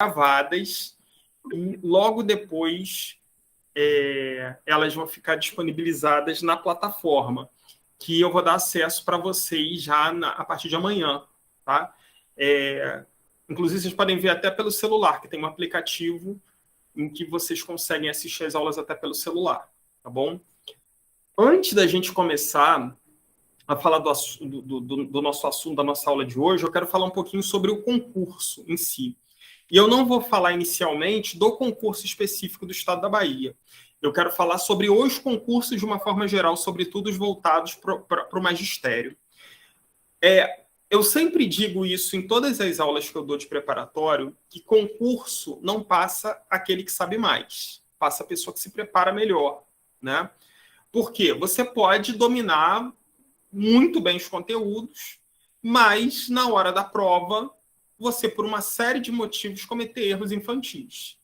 gravadas e logo depois elas vão ficar disponibilizadas na plataforma, que eu vou dar acesso para vocês já a partir de amanhã, tá? Inclusive, vocês podem ver até pelo celular, que tem um aplicativo em que vocês conseguem assistir as aulas até pelo celular, tá bom? Antes da gente começar a falar do nosso assunto, da nossa aula de hoje, eu quero falar um pouquinho sobre o concurso em si. E eu não vou falar inicialmente do concurso específico do Estado da Bahia. Eu quero falar sobre os concursos de uma forma geral, sobretudo os voltados para o magistério. Eu sempre digo isso em todas as aulas que eu dou de preparatório, que concurso não passa aquele que sabe mais, passa a pessoa que se prepara melhor, né? Por quê? Você pode dominar muito bem os conteúdos, mas na hora da prova, você, por uma série de motivos, cometer erros infantis.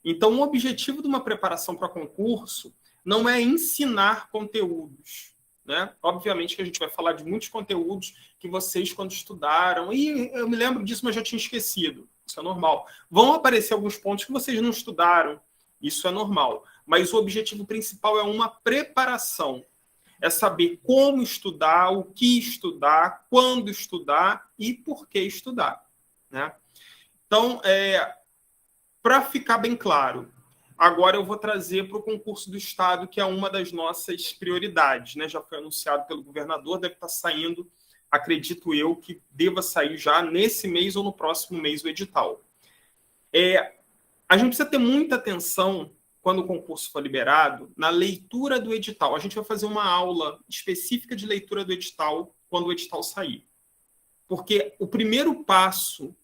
Então, o objetivo de uma preparação para concurso não é ensinar conteúdos, né? Obviamente que a gente vai falar de muitos conteúdos que vocês, quando estudaram, e eu me lembro disso, mas já tinha esquecido, isso é normal. Vão aparecer alguns pontos que vocês não estudaram, isso é normal. Mas o objetivo principal é uma preparação, é saber como estudar, o que estudar, quando estudar e por que estudar, né? Então, para ficar bem claro, agora eu vou trazer para o concurso do Estado, que é uma das nossas prioridades, né? Já foi anunciado pelo governador, deve estar saindo, acredito eu, que deva sair já nesse mês ou no próximo mês o edital. A gente precisa ter muita atenção, quando o concurso for liberado, na leitura do edital. A gente vai fazer uma aula específica de leitura do edital quando o edital sair. Porque o primeiro passo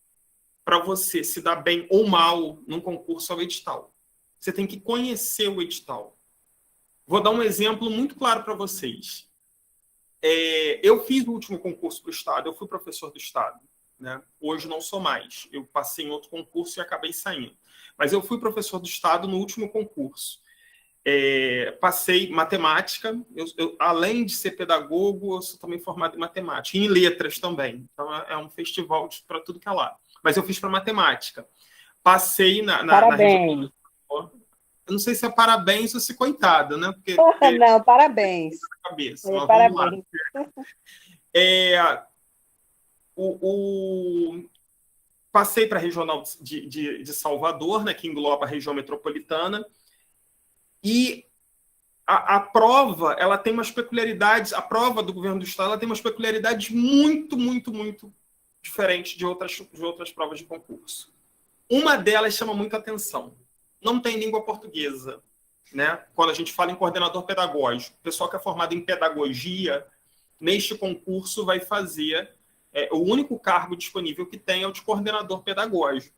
para você se dar bem ou mal num concurso é o edital. Você tem que conhecer o edital. Vou dar um exemplo muito claro para vocês. Eu fiz o último concurso para o Estado, eu fui professor do Estado, né? Hoje não sou mais. Eu passei em outro concurso e acabei saindo. Mas eu fui professor do Estado no último concurso. Passei matemática, além de ser pedagogo, eu sou também formado em matemática, e em letras também. Então, é um festival para tudo que é lá. Mas eu fiz para matemática. Passei na Parabéns. Eu não sei se é parabéns ou se coitada, né? Porque não, parabéns. Cabeça, mas parabéns. Passei para a regional de Salvador, né, que engloba a região metropolitana, e a prova, ela tem umas peculiaridades, a prova do governo do Estado, ela tem umas peculiaridades muito, muito, muito diferentes de outras provas de concurso. Uma delas chama muita atenção. Não tem língua portuguesa, né? Quando a gente fala em coordenador pedagógico, o pessoal que é formado em pedagogia, neste concurso vai fazer, o único cargo disponível que tem é o de coordenador pedagógico.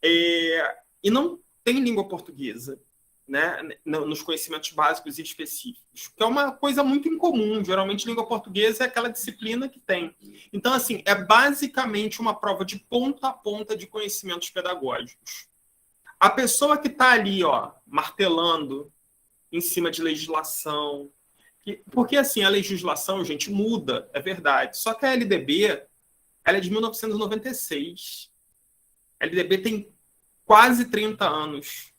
E não tem língua portuguesa, né, nos conhecimentos básicos e específicos, que é uma coisa muito incomum. Geralmente, língua portuguesa é aquela disciplina que tem. Então, assim, é basicamente uma prova de ponta a ponta de conhecimentos pedagógicos. A pessoa que está ali, martelando em cima de legislação, porque, assim, a legislação, gente, muda, é verdade. Só que a LDB, ela é de 1996. A LDB tem quase 30 anos,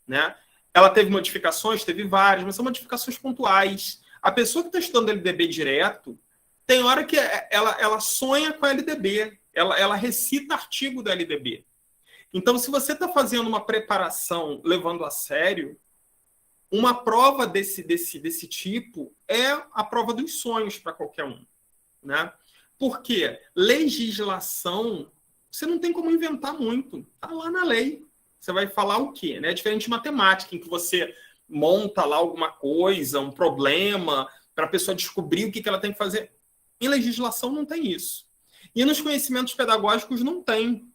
né? Ela teve modificações, teve várias, mas são modificações pontuais. A pessoa que está estudando LDB direto, tem hora que ela sonha com a LDB, ela recita artigo da LDB. Então, se você está fazendo uma preparação levando a sério, uma prova desse tipo é a prova dos sonhos para qualquer um, né? Porque legislação, você não tem como inventar muito, está lá na lei. Você vai falar o quê? Né? É diferente de matemática, em que você monta lá alguma coisa, um problema, para a pessoa descobrir o que ela tem que fazer. Em legislação não tem isso. E nos conhecimentos pedagógicos não tem.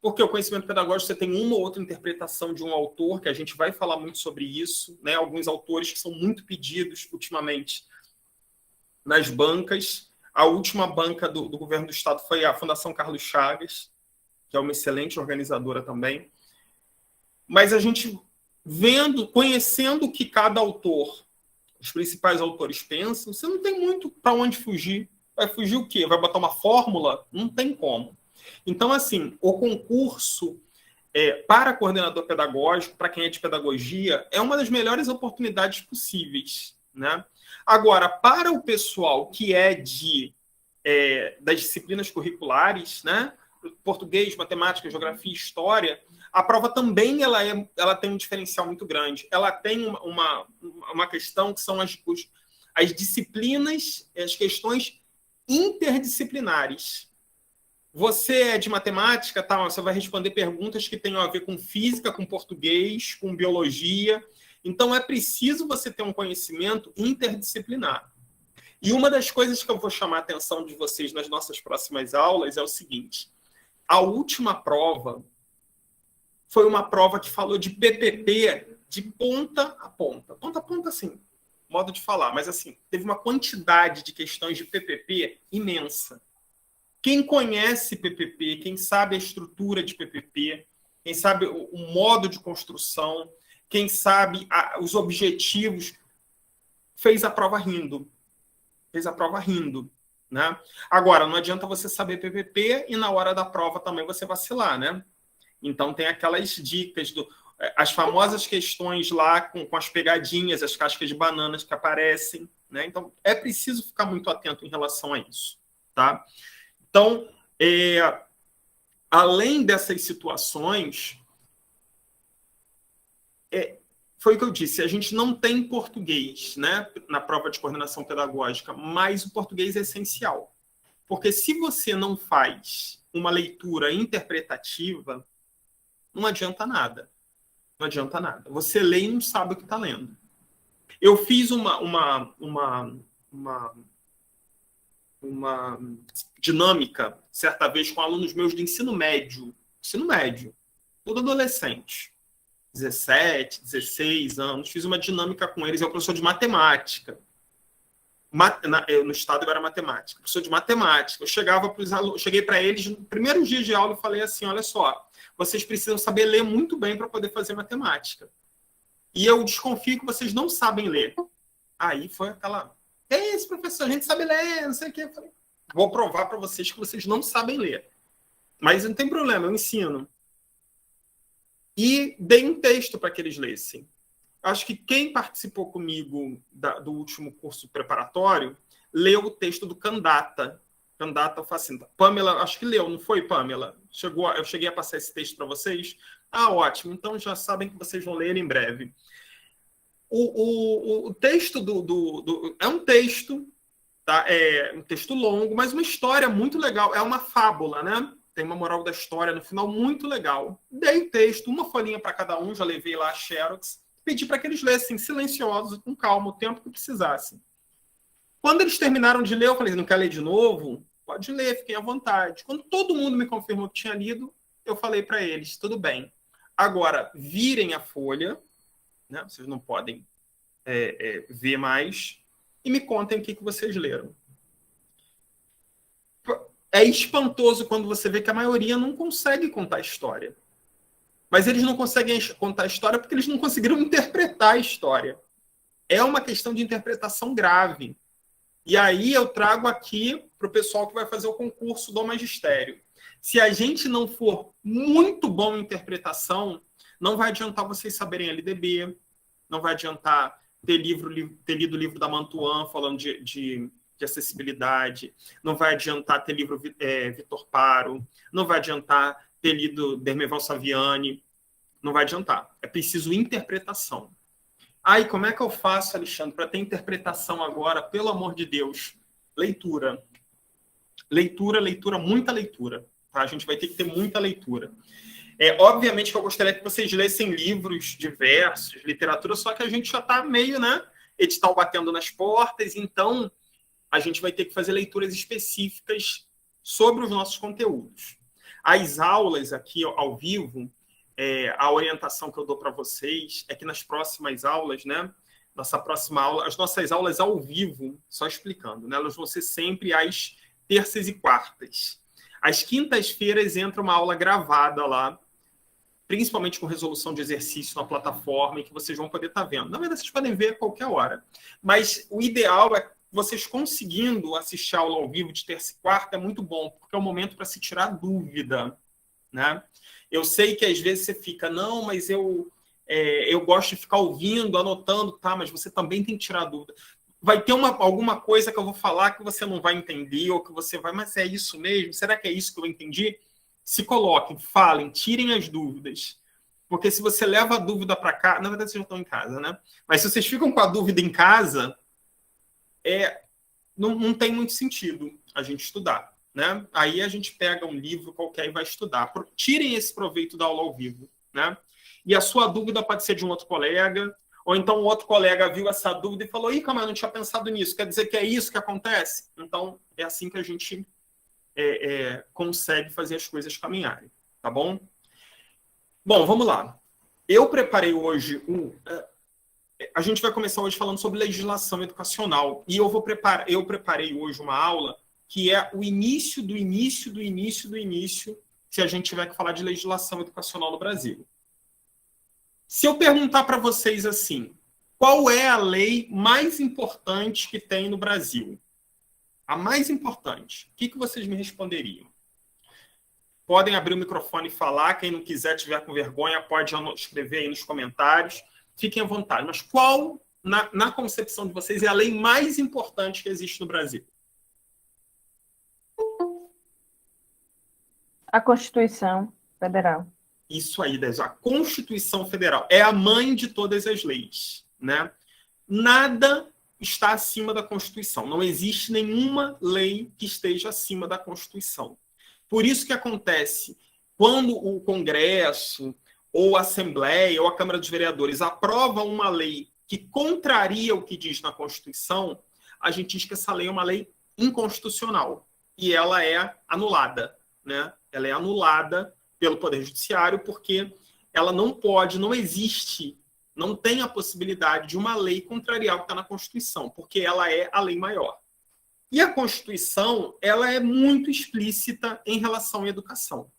Porque o conhecimento pedagógico você tem uma ou outra interpretação de um autor, que a gente vai falar muito sobre isso, né? Alguns autores que são muito pedidos ultimamente nas bancas. A última banca do governo do Estado foi a Fundação Carlos Chagas, que é uma excelente organizadora também. Mas a gente conhecendo o que cada autor, os principais autores pensam, você não tem muito para onde fugir. Vai fugir o quê? Vai botar uma fórmula? Não tem como. Então, assim, o concurso para coordenador pedagógico, para quem é de pedagogia, é uma das melhores oportunidades possíveis, né? Agora, para o pessoal que é das disciplinas curriculares, né? Português, matemática, geografia, história, a prova também ela tem um diferencial muito grande. Ela tem uma questão que são as disciplinas, as questões interdisciplinares. Você é de matemática, tá? Você vai responder perguntas que tenham a ver com física, com português, com biologia. Então, é preciso você ter um conhecimento interdisciplinar. E uma das coisas que eu vou chamar a atenção de vocês nas nossas próximas aulas é o seguinte. A última prova foi uma prova que falou de PPP de ponta a ponta. Ponta a ponta, assim, modo de falar. Mas, assim, teve uma quantidade de questões de PPP imensa. Quem conhece PPP, quem sabe a estrutura de PPP, quem sabe o modo de construção, quem sabe os objetivos, fez a prova rindo. Né? Agora, não adianta você saber PPP e na hora da prova também você vacilar, né? Então, tem aquelas dicas, as famosas questões lá com as pegadinhas, as cascas de bananas que aparecem, né? Então, é preciso ficar muito atento em relação a isso, tá? Então, além dessas situações, foi o que eu disse, a gente não tem português, né, na prova de coordenação pedagógica, mas o português é essencial. Porque se você não faz uma leitura interpretativa, não adianta nada. Não adianta nada. Você lê e não sabe o que está lendo. Eu fiz uma dinâmica, certa vez, com alunos meus de ensino médio, todo adolescente, 17, 16 anos, fiz uma dinâmica com eles, eu professor de matemática. No estado eu era matemática, professor de matemática. Eu chegava para os alunos, cheguei para eles no primeiro dia de aula e falei assim: olha só, vocês precisam saber ler muito bem para poder fazer matemática. E eu desconfio que vocês não sabem ler. Aí foi aquela... É isso, professor, a gente sabe ler, não sei o quê. Eu falei, vou provar para vocês que vocês não sabem ler. Mas não tem problema, eu ensino. E dei um texto para que eles lessem. Acho que quem participou comigo do último curso preparatório leu o texto do Candata. Candata Fascinta. Pamela, acho que leu, não foi, Pamela? Eu cheguei a passar esse texto para vocês? Ah, ótimo. Então já sabem que vocês vão ler ele em breve. O texto é um texto, tá? É um texto longo, mas uma história muito legal. É uma fábula, né? Tem uma moral da história no final muito legal. Dei o texto, uma folhinha para cada um, já levei lá a Xerox, pedi para que eles lessem silenciosos, com calma, o tempo que precisassem. Quando eles terminaram de ler, eu falei, não quer ler de novo? Pode ler, fiquem à vontade. Quando todo mundo me confirmou que tinha lido, eu falei para eles, tudo bem. Agora, virem a folha, né? Vocês não podem ver mais, e me contem o que vocês leram. É espantoso quando você vê que a maioria não consegue contar a história. Mas eles não conseguem contar a história porque eles não conseguiram interpretar a história. É uma questão de interpretação grave. E aí eu trago aqui para o pessoal que vai fazer o concurso do magistério. Se a gente não for muito bom em interpretação, não vai adiantar vocês saberem LDB, não vai adiantar ter lido o livro da Mantuan falando de acessibilidade, não vai adiantar ter livro Vitor Paro, não vai adiantar ter lido Dermeval Saviani, não vai adiantar. É preciso interpretação. E como é que eu faço, Alexandre, para ter interpretação agora? Pelo amor de Deus, leitura. Leitura, muita leitura. Tá? A gente vai ter que ter muita leitura. Obviamente que eu gostaria que vocês lessem livros diversos, literatura, só que a gente já está meio, né? Edital batendo nas portas, então a gente vai ter que fazer leituras específicas sobre os nossos conteúdos. As aulas aqui ao vivo, a orientação que eu dou para vocês é que nas próximas aulas, né? Nossa próxima aula, as nossas aulas ao vivo, só explicando, né? Elas vão ser sempre às terças e quartas. Às quintas-feiras entra uma aula gravada lá, principalmente com resolução de exercício na plataforma, e que vocês vão poder estar vendo. Na verdade, vocês podem ver a qualquer hora. Mas o ideal é vocês conseguindo assistir a aula ao vivo de terça e quarta é muito bom, porque é o momento para se tirar dúvida, né? Eu sei que às vezes você fica, não, mas eu gosto de ficar ouvindo, anotando, tá, mas você também tem que tirar dúvida. Vai ter alguma coisa que eu vou falar que você não vai entender, ou que você vai, mas é isso mesmo? Será que é isso que eu entendi? Se coloquem, falem, tirem as dúvidas. Porque se você leva a dúvida para cá, na verdade vocês já estão em casa, né? Mas se vocês ficam com a dúvida em casa, não tem muito sentido a gente estudar, né? Aí a gente pega um livro qualquer e vai estudar. Tirem esse proveito da aula ao vivo, né? E a sua dúvida pode ser de um outro colega, ou então o outro colega viu essa dúvida e falou, calma, eu não tinha pensado nisso, quer dizer que é isso que acontece? Então, é assim que a gente consegue fazer as coisas caminharem, tá bom? Bom, vamos lá. Eu preparei hoje a gente vai começar hoje falando sobre legislação educacional. E eu preparei hoje uma aula que é o início do início do início do início, se a gente tiver que falar de legislação educacional no Brasil. Se eu perguntar para vocês assim, qual é a lei mais importante que tem no Brasil? A mais importante. O que vocês me responderiam? Podem abrir o microfone e falar. Quem não quiser, tiver com vergonha, pode escrever aí nos comentários. Fiquem à vontade. Mas qual, na concepção de vocês, é a lei mais importante que existe no Brasil? A Constituição Federal. Isso aí, Dez. A Constituição Federal é a mãe de todas as leis, né? Nada está acima da Constituição. Não existe nenhuma lei que esteja acima da Constituição. Por isso que acontece, quando o Congresso, ou a Assembleia, ou a Câmara dos Vereadores aprova uma lei que contraria o que diz na Constituição, a gente diz que essa lei é uma lei inconstitucional. E ela é anulada, né? Ela é anulada pelo Poder Judiciário porque ela não existe, não tem a possibilidade de uma lei contrariar o que está na Constituição, porque ela é a lei maior. E a Constituição, ela é muito explícita em relação à educação,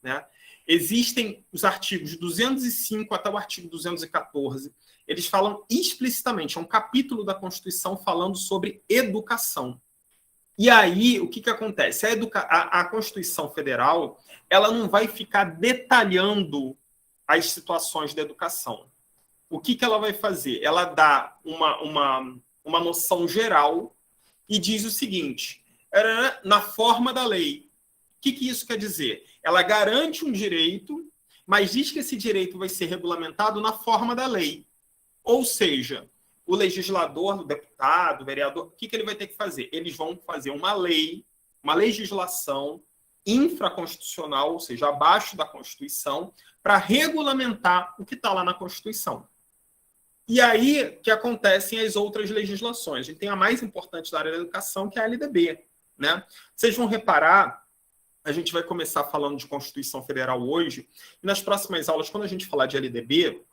né? Existem os artigos 205 até o artigo 214, eles falam explicitamente, é um capítulo da Constituição falando sobre educação. E aí, o que acontece? A Constituição Federal, ela não vai ficar detalhando as situações da educação. O que ela vai fazer? Ela dá uma noção geral e diz o seguinte, na forma da lei. O que isso quer dizer? Ela garante um direito, mas diz que esse direito vai ser regulamentado na forma da lei. Ou seja, o legislador, o deputado, o vereador, o que ele vai ter que fazer? Eles vão fazer uma lei, uma legislação infraconstitucional, ou seja, abaixo da Constituição, para regulamentar o que está lá na Constituição. E aí que acontecem as outras legislações. A gente tem a mais importante da área da educação, que é a LDB, né? Vocês vão reparar, a gente vai começar falando de Constituição Federal hoje, e nas próximas aulas, quando a gente falar de LDB,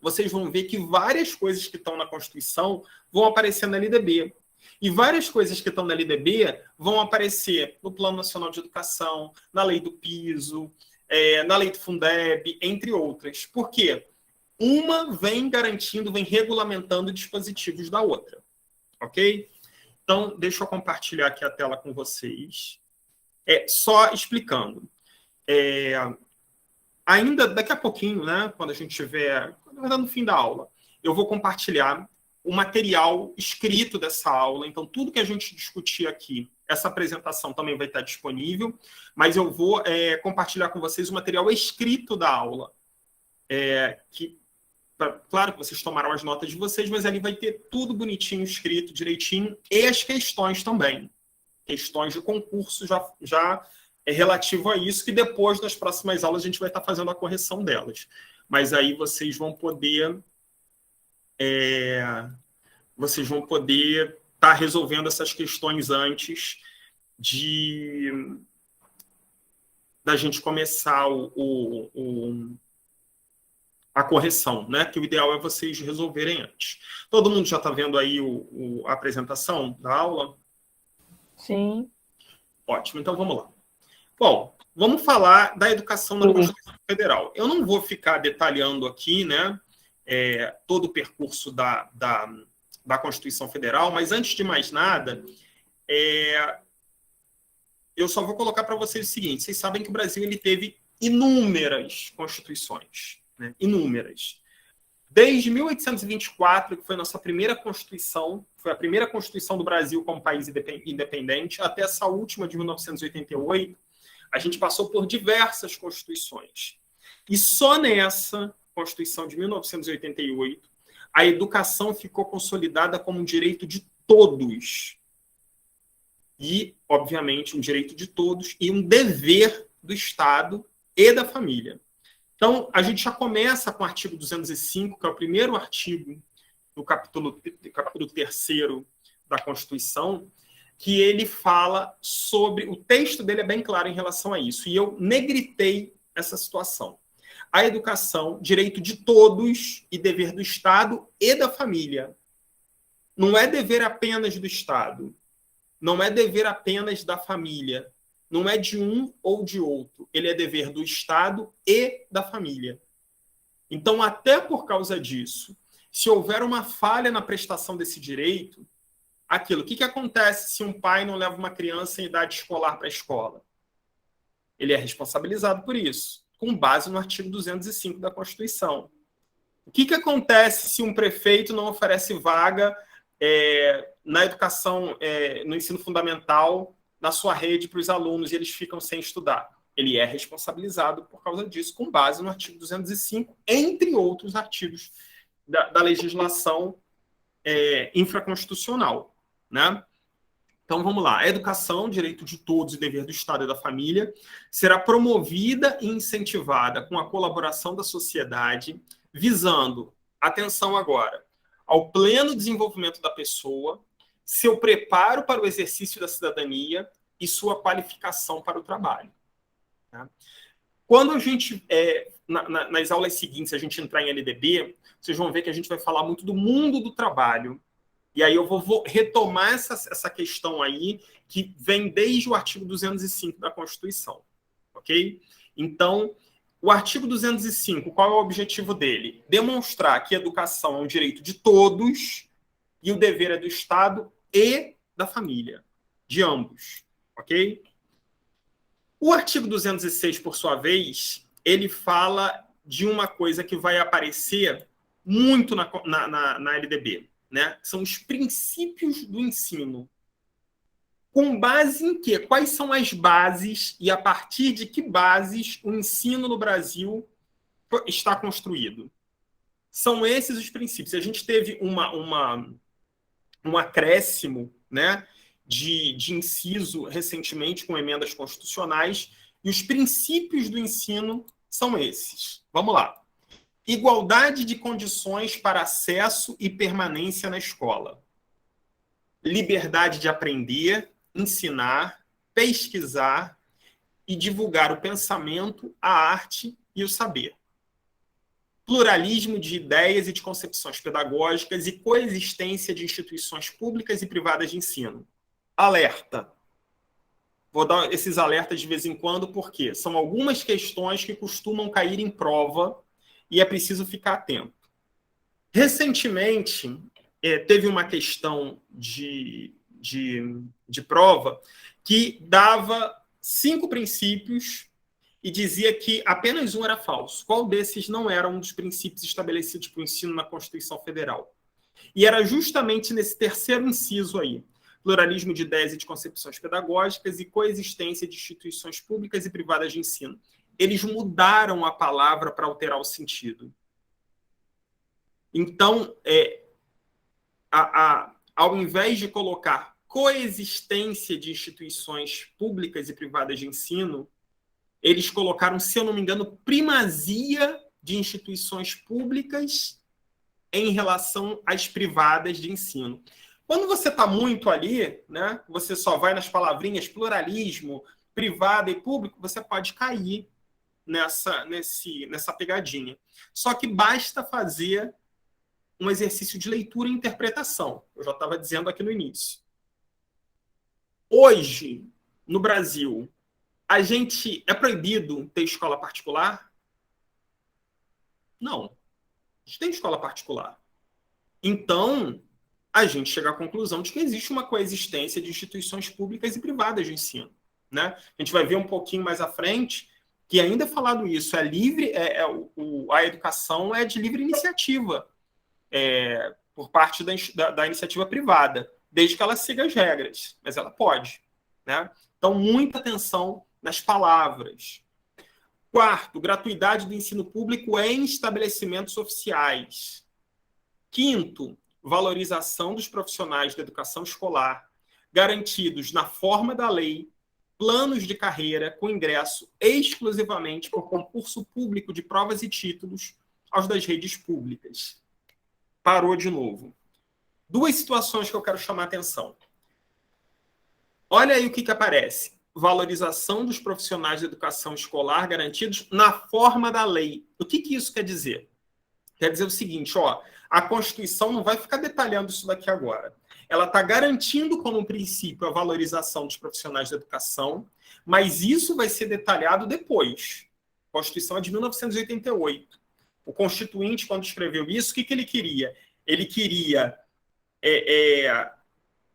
vocês vão ver que várias coisas que estão na Constituição vão aparecer na LDB. E várias coisas que estão na LDB vão aparecer no Plano Nacional de Educação, na Lei do Piso, na Lei do Fundeb, entre outras. Por quê? Uma vem garantindo, vem regulamentando dispositivos da outra. Ok? Então, deixa eu compartilhar aqui a tela com vocês. Só explicando. Ainda daqui a pouquinho, né, quando a gente estiver, no fim da aula, eu vou compartilhar o material escrito dessa aula. Então, tudo que a gente discutir aqui, essa apresentação também vai estar disponível, mas eu vou compartilhar com vocês o material escrito da aula. Claro que vocês tomaram as notas de vocês, mas ali vai ter tudo bonitinho, escrito direitinho, e as questões também. Questões de concurso já é relativo a isso, que depois, nas próximas aulas, a gente vai estar fazendo a correção delas. Mas aí vocês vão poder estar resolvendo essas questões antes da gente começar a correção, né? Que o ideal é vocês resolverem antes. Todo mundo já está vendo aí a apresentação da aula? Sim. Ótimo, então vamos lá. Bom, vamos falar da educação na Constituição Federal. Eu não vou ficar detalhando aqui, né, todo o percurso da Constituição Federal, mas antes de mais nada, eu só vou colocar para vocês o seguinte: vocês sabem que o Brasil ele teve inúmeras constituições, né? Inúmeras. Desde 1824, que foi a nossa primeira Constituição, foi a primeira Constituição do Brasil como país independente, até essa última de 1988, a gente passou por diversas constituições. E só nessa Constituição de 1988, a educação ficou consolidada como um direito de todos. E, obviamente, um direito de todos e um dever do Estado e da família. Então, a gente já começa com o artigo 205, que é o primeiro artigo do capítulo 3º da Constituição, que ele fala sobre... O texto dele é bem claro em relação a isso, e eu negritei essa situação. A educação, direito de todos e dever do Estado e da família. Não é dever apenas do Estado, não é dever apenas da família, não é de um ou de outro, ele é dever do Estado e da família. Então, até por causa disso, se houver uma falha na prestação desse direito, aquilo, o que acontece se um pai não leva uma criança em idade escolar para a escola? Ele é responsabilizado por isso, com base no artigo 205 da Constituição. O que acontece se um prefeito não oferece vaga na educação, no ensino fundamental, na sua rede para os alunos e eles ficam sem estudar? Ele é responsabilizado por causa disso, com base no artigo 205, entre outros artigos da legislação infraconstitucional, né? Então, vamos lá. A educação, direito de todos e dever do Estado e da família, será promovida e incentivada com a colaboração da sociedade, visando, atenção agora, ao pleno desenvolvimento da pessoa, seu preparo para o exercício da cidadania e sua qualificação para o trabalho. Tá? Quando a gente, nas aulas seguintes, a gente entrar em LDB, vocês vão ver que a gente vai falar muito do mundo do trabalho. E aí eu vou retomar essa questão aí, que vem desde o artigo 205 da Constituição. Ok? Então, o artigo 205, qual é o objetivo dele? Demonstrar que a educação é um direito de todos e o dever é do Estado e da família, de ambos. Ok? O artigo 206, por sua vez, ele fala de uma coisa que vai aparecer muito na LDB, né? São os princípios do ensino. Com base em quê? Quais são as bases e a partir de que bases o ensino no Brasil está construído? São esses os princípios. A gente teve um acréscimo, né, de inciso recentemente com emendas constitucionais, e os princípios do ensino são esses. Vamos lá. Igualdade de condições para acesso e permanência na escola. Liberdade de aprender, ensinar, pesquisar e divulgar o pensamento, a arte e o saber. Pluralismo de ideias e de concepções pedagógicas e coexistência de instituições públicas e privadas de ensino. Alerta. Vou dar esses alertas de vez em quando, porque são algumas questões que costumam cair em prova e é preciso ficar atento. Recentemente, teve uma questão de prova que dava 5 princípios e dizia que apenas um era falso. Qual desses não era um dos princípios estabelecidos para o ensino na Constituição Federal? E era justamente nesse terceiro inciso aí, pluralismo de ideias e de concepções pedagógicas e coexistência de instituições públicas e privadas de ensino. Eles mudaram a palavra para alterar o sentido. Então, ao invés de colocar coexistência de instituições públicas e privadas de ensino, eles colocaram, se eu não me engano, primazia de instituições públicas em relação às privadas de ensino. Quando você está muito ali, né, você só vai nas palavrinhas pluralismo, privado e público, você pode cair nessa pegadinha. Só que basta fazer um exercício de leitura e interpretação. Eu já estava dizendo aqui no início. Hoje, no Brasil, é proibido ter escola particular? Não. A gente tem escola particular. Então, a gente chega à conclusão de que existe uma coexistência de instituições públicas e privadas de ensino, né? A gente vai ver um pouquinho mais à frente que ainda é falado isso, é livre, a educação é de livre iniciativa, por parte da iniciativa privada, desde que ela siga as regras, mas ela pode, né? Então, muita atenção nas palavras. Quarto, gratuidade do ensino público em estabelecimentos oficiais. Quinto, valorização dos profissionais da educação escolar, garantidos na forma da lei, planos de carreira com ingresso exclusivamente por concurso público de provas e títulos aos das redes públicas. Parou de novo. Duas situações que eu quero chamar a atenção. Olha aí o que aparece. Valorização dos profissionais da educação escolar garantidos na forma da lei. O que isso quer dizer? Quer dizer o seguinte, a Constituição não vai ficar detalhando isso daqui agora. Ela está garantindo como princípio a valorização dos profissionais da educação, mas isso vai ser detalhado depois. A Constituição é de 1988. O Constituinte, quando escreveu isso, o que ele queria? Ele queria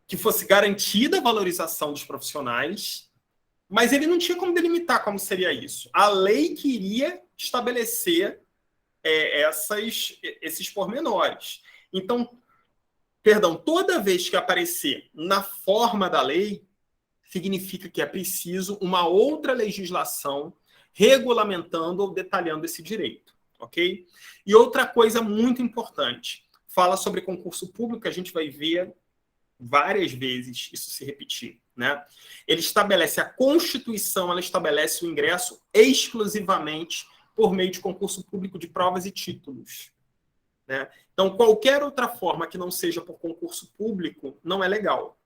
que fosse garantida a valorização dos profissionais, mas ele não tinha como delimitar como seria isso. A lei queria estabelecer esses pormenores. Então, toda vez que aparecer na forma da lei, significa que é preciso uma outra legislação regulamentando ou detalhando esse direito, ok? E outra coisa muito importante, fala sobre concurso público, a gente vai ver várias vezes isso se repetir, né? Ele estabelece, a Constituição, ela estabelece o ingresso exclusivamente por meio de concurso público de provas e títulos, né? Então, qualquer outra forma que não seja por concurso público não é legal.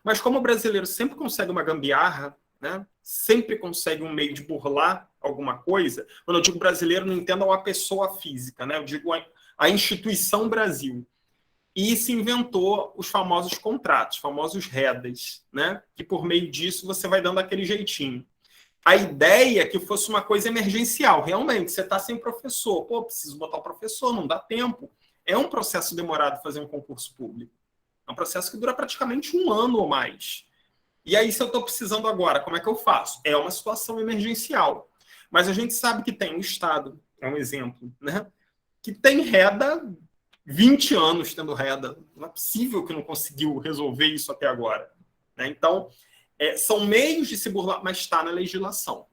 Mas como o brasileiro sempre consegue uma gambiarra, né? Sempre consegue um meio de burlar alguma coisa, quando eu digo brasileiro, não entendam a pessoa física, né? Eu digo a instituição Brasil. E se inventou os famosos contratos, famosos REDAs, né? Que por meio disso você vai dando aquele jeitinho. A ideia é que fosse uma coisa emergencial. Realmente, você está sem professor. Preciso botar o professor, não dá tempo. É um processo demorado fazer um concurso público. É um processo que dura praticamente 1 ano ou mais. E aí, se eu estou precisando agora, como é que eu faço? É uma situação emergencial. Mas a gente sabe que tem um Estado, é um exemplo, né? Que tem REDA, 20 anos tendo REDA. Não é possível que não conseguiu resolver isso até agora, né? Então, são meios de se burlar, mas está na legislação.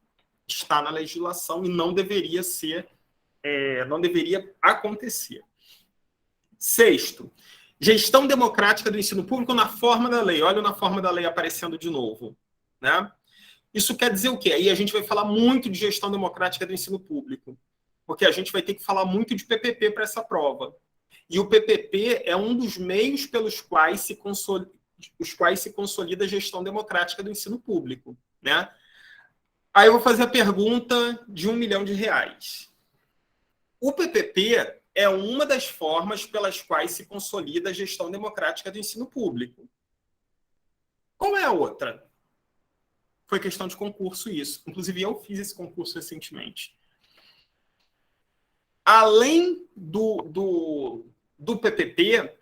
Está na legislação e não deveria ser, não deveria acontecer. Sexto, gestão democrática do ensino público na forma da lei. Olha na forma da lei aparecendo de novo, né? Isso quer dizer o quê? Aí a gente vai falar muito de gestão democrática do ensino público, porque a gente vai ter que falar muito de PPP para essa prova. E o PPP é um dos meios pelos quais se consolida a gestão democrática do ensino público, né? Aí eu vou fazer a pergunta de R$1 milhão. O PPP é uma das formas pelas quais se consolida a gestão democrática do ensino público. Qual é a outra? Foi questão de concurso isso. Inclusive, eu fiz esse concurso recentemente. Além do PPP,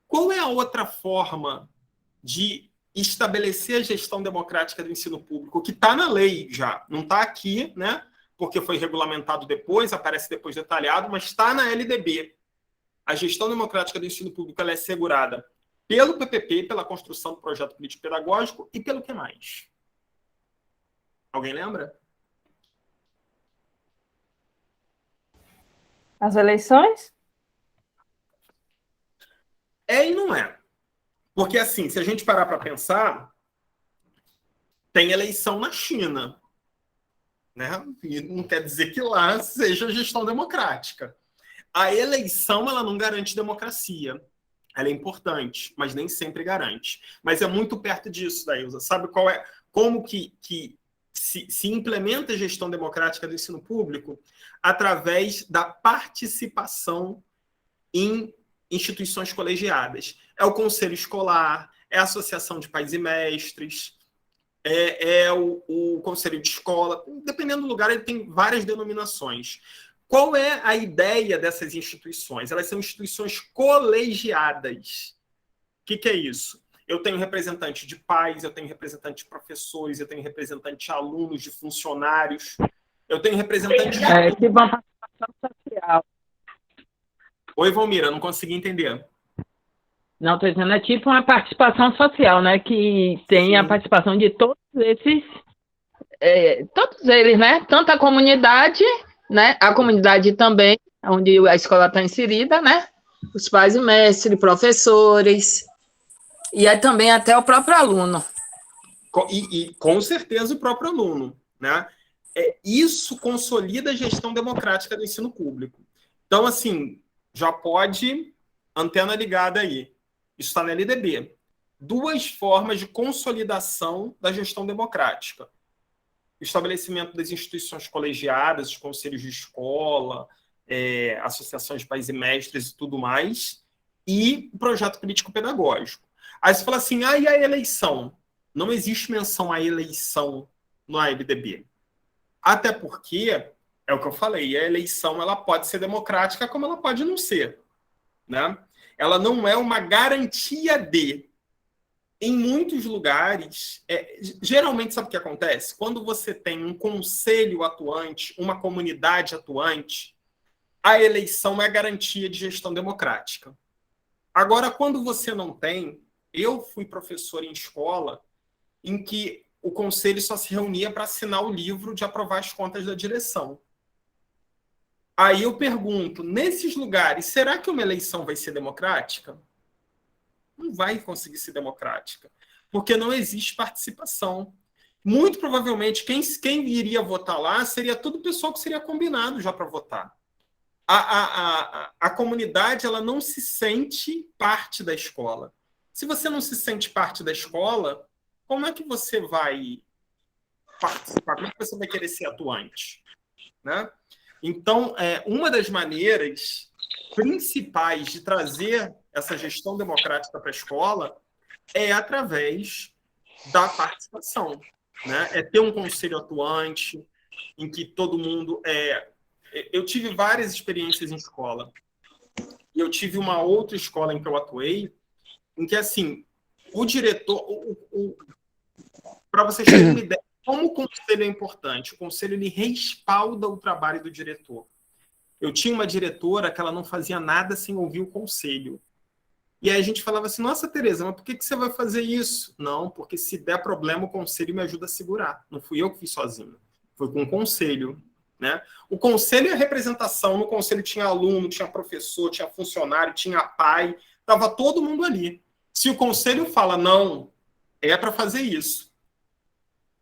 qual é a outra forma de estabelecer a gestão democrática do ensino público, que está na lei já, não está aqui, né? Porque foi regulamentado depois, aparece depois detalhado, mas está na LDB. A gestão democrática do ensino público ela é assegurada pelo PPP, pela construção do projeto político-pedagógico e pelo que mais? Alguém lembra? As eleições? É e não é. Porque, assim, se a gente parar para pensar, tem eleição na China, né? E não quer dizer que lá seja gestão democrática. A eleição, ela não garante democracia. Ela é importante, mas nem sempre garante. Mas é muito perto disso, Dailza. Sabe como que se implementa a gestão democrática do ensino público? Através da participação em instituições colegiadas. É o conselho escolar, é a associação de pais e mestres, é o conselho de escola. Dependendo do lugar, ele tem várias denominações. Qual é a ideia dessas instituições? Elas são instituições colegiadas. O que é isso? eu tenho representante de pais, eu tenho representante de professores, eu tenho representante de alunos, de funcionários, eu tenho representante de... Tipo uma participação social. Oi, Valmira, não consegui entender. Não, estou dizendo, é tipo uma participação social, né? Que tem a Sim. participação de todos eles, né? Tanto a comunidade, né? A comunidade também, onde a escola está inserida, né? Os pais e mestres, professores, e aí também até o próprio aluno. E com certeza o próprio aluno, né? Isso consolida a gestão democrática do ensino público. Então, assim, já pode, antena ligada aí, isso está na LDB. 2 formas de consolidação da gestão democrática. O estabelecimento das instituições colegiadas, os conselhos de escola, associações de pais e mestres e tudo mais, e o projeto político-pedagógico. Aí você fala assim, e a eleição? Não existe menção à eleição no ALDB. Até porque, é o que eu falei, a eleição ela pode ser democrática como ela pode não ser. Né? Ela não é uma garantia de... Em muitos lugares, geralmente, sabe o que acontece? Quando você tem um conselho atuante, uma comunidade atuante, a eleição é garantia de gestão democrática. Agora, quando você não tem, eu fui professor em escola em que o conselho só se reunia para assinar o livro de aprovar as contas da direção. Aí eu pergunto, nesses lugares, será que uma eleição vai ser democrática? Não vai conseguir ser democrática, porque não existe participação. Muito provavelmente, quem iria votar lá seria todo o pessoal que seria combinado já para votar. A comunidade ela não se sente parte da escola. Se você não se sente parte da escola, como é que você vai participar? Como é que você vai querer ser atuante? Né? Então, uma das maneiras principais de trazer essa gestão democrática para a escola é através da participação. Né? É ter um conselho atuante, em que todo mundo... Eu tive várias experiências em escola. E eu tive uma outra escola em que eu atuei, em que, assim, o diretor... Para vocês terem uma ideia, como o conselho é importante? O conselho ele respalda o trabalho do diretor. Eu tinha uma diretora que ela não fazia nada sem ouvir o conselho. E aí a gente falava assim, nossa, Tereza, mas por que você vai fazer isso? Não, porque se der problema, o conselho me ajuda a segurar. Não fui eu que fiz sozinho. Foi com o conselho. Né? O conselho é a representação. No conselho tinha aluno, tinha professor, tinha funcionário, tinha pai. Estava todo mundo ali. Se o conselho fala, não, é para fazer isso.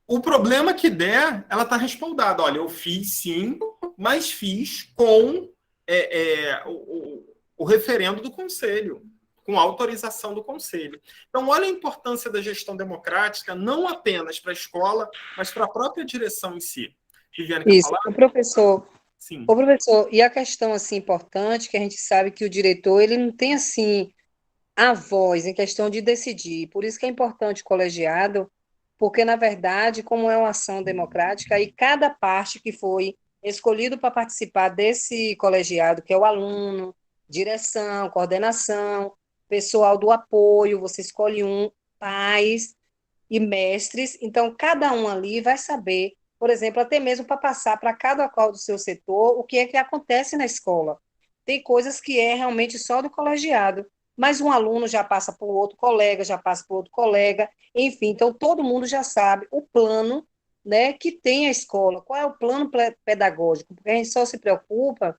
O problema que der, ela está respaldada. Olha, eu fiz sim, mas fiz com o referendo do conselho, com a autorização do conselho. Então, olha a importância da gestão democrática, não apenas para a escola, mas para a própria direção em si. Viviane, quer Isso, falar? Sim. O professor, e a questão assim importante, que a gente sabe que o diretor, ele não tem assim a voz em questão de decidir. Por isso que é importante o colegiado, porque na verdade, como é uma ação democrática, aí cada parte que foi escolhido para participar desse colegiado, que é o aluno, direção, coordenação, pessoal do apoio, você escolhe um, pais e mestres, então cada um ali vai saber, por exemplo, até mesmo para passar para cada qual do seu setor o que é que acontece na escola. Tem coisas que é realmente só do colegiado, mas um aluno já passa por outro colega, já passa por outro colega, enfim, então todo mundo já sabe o plano, né, que tem a escola, qual é o plano pedagógico, porque a gente só se preocupa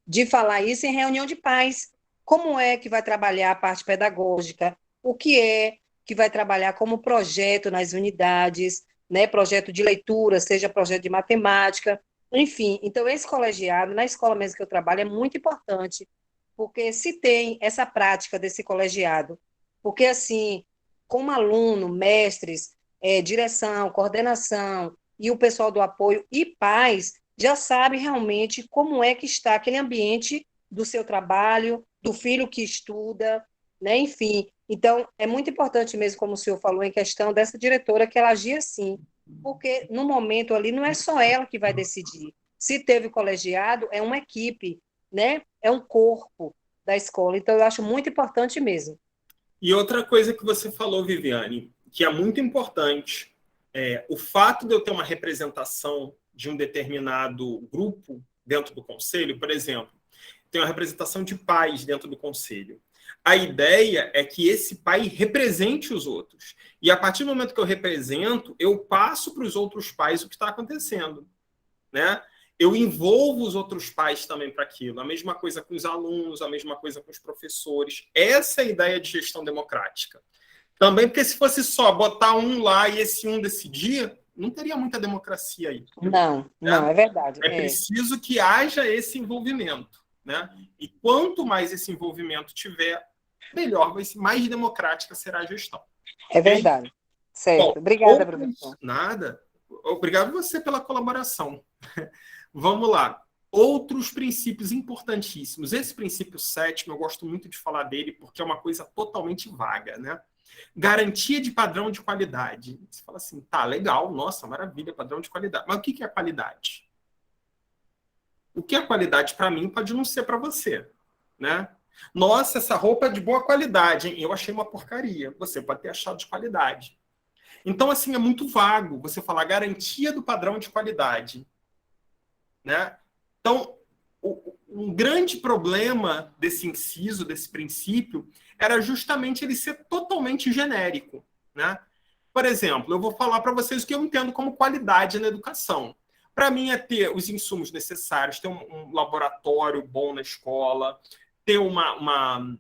de falar isso em reunião de pais. Como é que vai trabalhar a parte pedagógica? O que é que vai trabalhar como projeto nas unidades, né? Projeto de leitura, seja projeto de matemática, enfim. Então, esse colegiado, na escola mesmo que eu trabalho, é muito importante, porque se tem essa prática desse colegiado, porque, assim, como aluno, mestres, direção, coordenação e o pessoal do apoio e pais já sabe realmente como é que está aquele ambiente do seu trabalho, do filho que estuda, né? Enfim. Então, é muito importante mesmo, como o senhor falou, em questão dessa diretora, que ela agia assim, porque no momento ali não é só ela que vai decidir. Se teve colegiado, é uma equipe, né? É um corpo da escola. Então, eu acho muito importante mesmo. E outra coisa que você falou, Viviane, que é muito importante, o fato de eu ter uma representação de um determinado grupo dentro do conselho, por exemplo, tem uma representação de pais dentro do conselho. A ideia é que esse pai represente os outros. E a partir do momento que eu represento, eu passo para os outros pais o que está acontecendo, né? Eu envolvo os outros pais também para aquilo. A mesma coisa com os alunos, a mesma coisa com os professores. Essa é a ideia de gestão democrática. Também porque se fosse só botar um lá e esse um decidir, não teria muita democracia aí. Não, é verdade. É preciso que haja esse envolvimento, né? E quanto mais esse envolvimento tiver, melhor, mais democrática será a gestão. É verdade. Certo. Bom, obrigada, professor. Nada. Obrigado você pela colaboração. Vamos lá. Outros princípios importantíssimos. Esse princípio 7º, eu gosto muito de falar dele porque é uma coisa totalmente vaga, né? Garantia de padrão de qualidade. Você fala assim, tá, legal, nossa, maravilha, padrão de qualidade. Mas o que é qualidade? O que é qualidade para mim pode não ser para você, né? Nossa, essa roupa é de boa qualidade, hein? Eu achei uma porcaria. Você pode ter achado de qualidade. Então, assim, é muito vago você falar garantia do padrão de qualidade, né? Então, um grande problema desse inciso, desse princípio, era justamente ele ser totalmente genérico, né? Por exemplo, eu vou falar para vocês o que eu entendo como qualidade na educação. Para mim é ter os insumos necessários, ter um laboratório bom na escola, ter uma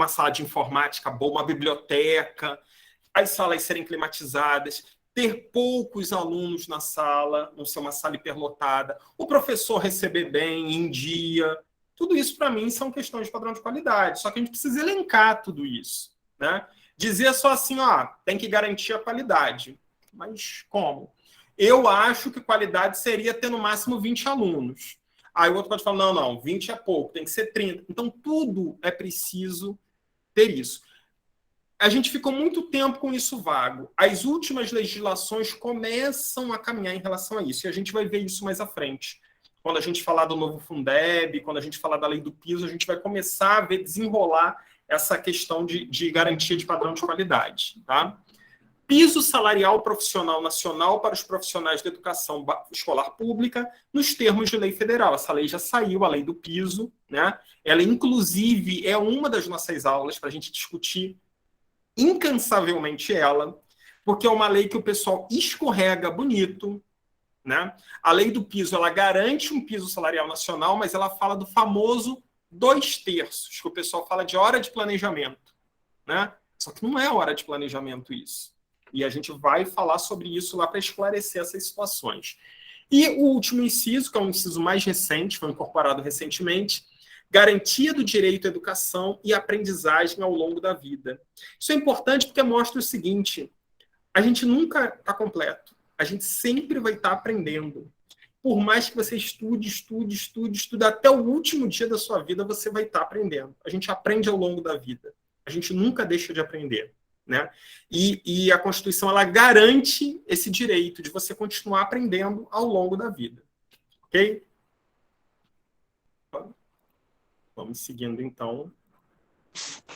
sala de informática boa, uma biblioteca, as salas serem climatizadas, ter poucos alunos na sala, não ser uma sala hiperlotada, o professor receber bem, em dia. Tudo isso, para mim, são questões de padrão de qualidade. Só que a gente precisa elencar tudo isso, né? Dizer só assim, tem que garantir a qualidade. Mas como? Eu acho que qualidade seria ter no máximo 20 alunos. Aí o outro pode falar, não, 20 é pouco, tem que ser 30. Então, tudo é preciso ter isso. A gente ficou muito tempo com isso vago. As últimas legislações começam a caminhar em relação a isso, e a gente vai ver isso mais à frente. Quando a gente falar do novo Fundeb, quando a gente falar da lei do piso, a gente vai começar a ver desenrolar essa questão de garantia de padrão de qualidade, tá? Piso salarial profissional nacional para os profissionais da educação escolar pública, nos termos de lei federal. Essa lei já saiu, a lei do piso, né? Ela, inclusive, é uma das nossas aulas para a gente discutir incansavelmente ela, porque é uma lei que o pessoal escorrega bonito, né? A lei do piso, ela garante um piso salarial nacional, mas ela fala do famoso 2/3, que o pessoal fala de hora de planejamento, né? Só que não é hora de planejamento isso. E a gente vai falar sobre isso lá para esclarecer essas situações. E o último inciso, que é um inciso mais recente, foi incorporado recentemente, garantia do direito à educação e aprendizagem ao longo da vida. Isso é importante porque mostra o seguinte, a gente nunca está completo, a gente sempre vai estar aprendendo. Por mais que você estude até o último dia da sua vida, você vai estar aprendendo. A gente aprende ao longo da vida. A gente nunca deixa de aprender, né? E a Constituição, ela garante esse direito de você continuar aprendendo ao longo da vida. Ok? Vamos seguindo, então.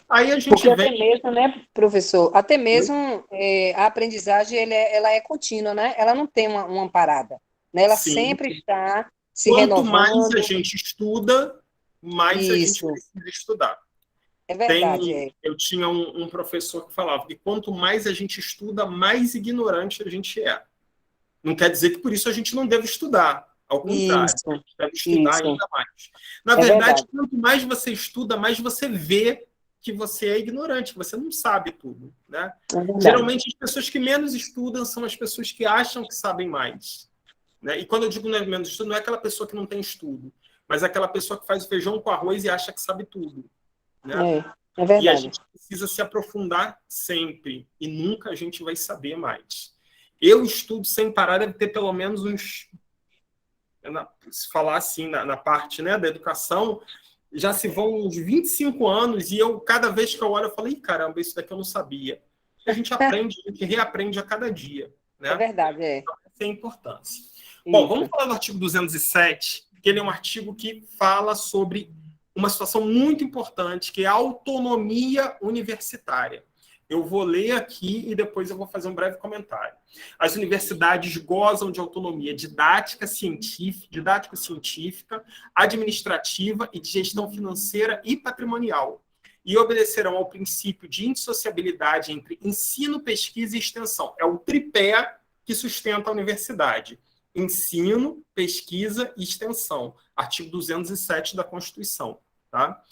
Aí a gente Porque até mesmo, né, professor, até mesmo a aprendizagem ela é contínua, né? Ela não tem uma parada, né? Ela Sim. sempre está se Quanto renovando. mais a gente estuda, mais a gente precisa estudar. É verdade. Eu tinha um professor que falava que quanto mais a gente estuda, mais ignorante a gente é. Não quer dizer que por isso a gente não deve estudar. Ao contrário, a gente deve estudar ainda mais. Na verdade, quanto mais você estuda, mais você vê que você é ignorante, que você não sabe tudo, né? Geralmente, as pessoas que menos estudam são as pessoas que acham que sabem mais, né? E quando eu digo menos estudo, não é aquela pessoa que não tem estudo, mas é aquela pessoa que faz o feijão com arroz e acha que sabe tudo, né? É verdade. E a gente precisa se aprofundar sempre, e nunca a gente vai saber mais. Eu estudo sem parar, deve ter pelo menos uns... Se falar assim, na parte, né, da educação, já se vão uns 25 anos, e eu, cada vez que eu olho, eu falo, caramba, isso daqui eu não sabia. E a gente aprende, a gente reaprende a cada dia, né? É verdade, Então, essa é a importância. Bom, vamos falar do artigo 207, que ele é um artigo que fala sobre uma situação muito importante, que é a autonomia universitária. Eu vou ler aqui e depois eu vou fazer um breve comentário. As universidades gozam de autonomia didático-científica, administrativa e de gestão financeira e patrimonial, e obedecerão ao princípio de indissociabilidade entre ensino, pesquisa e extensão. É o tripé que sustenta a universidade. Ensino, pesquisa e extensão. Artigo 207 da Constituição. Tá?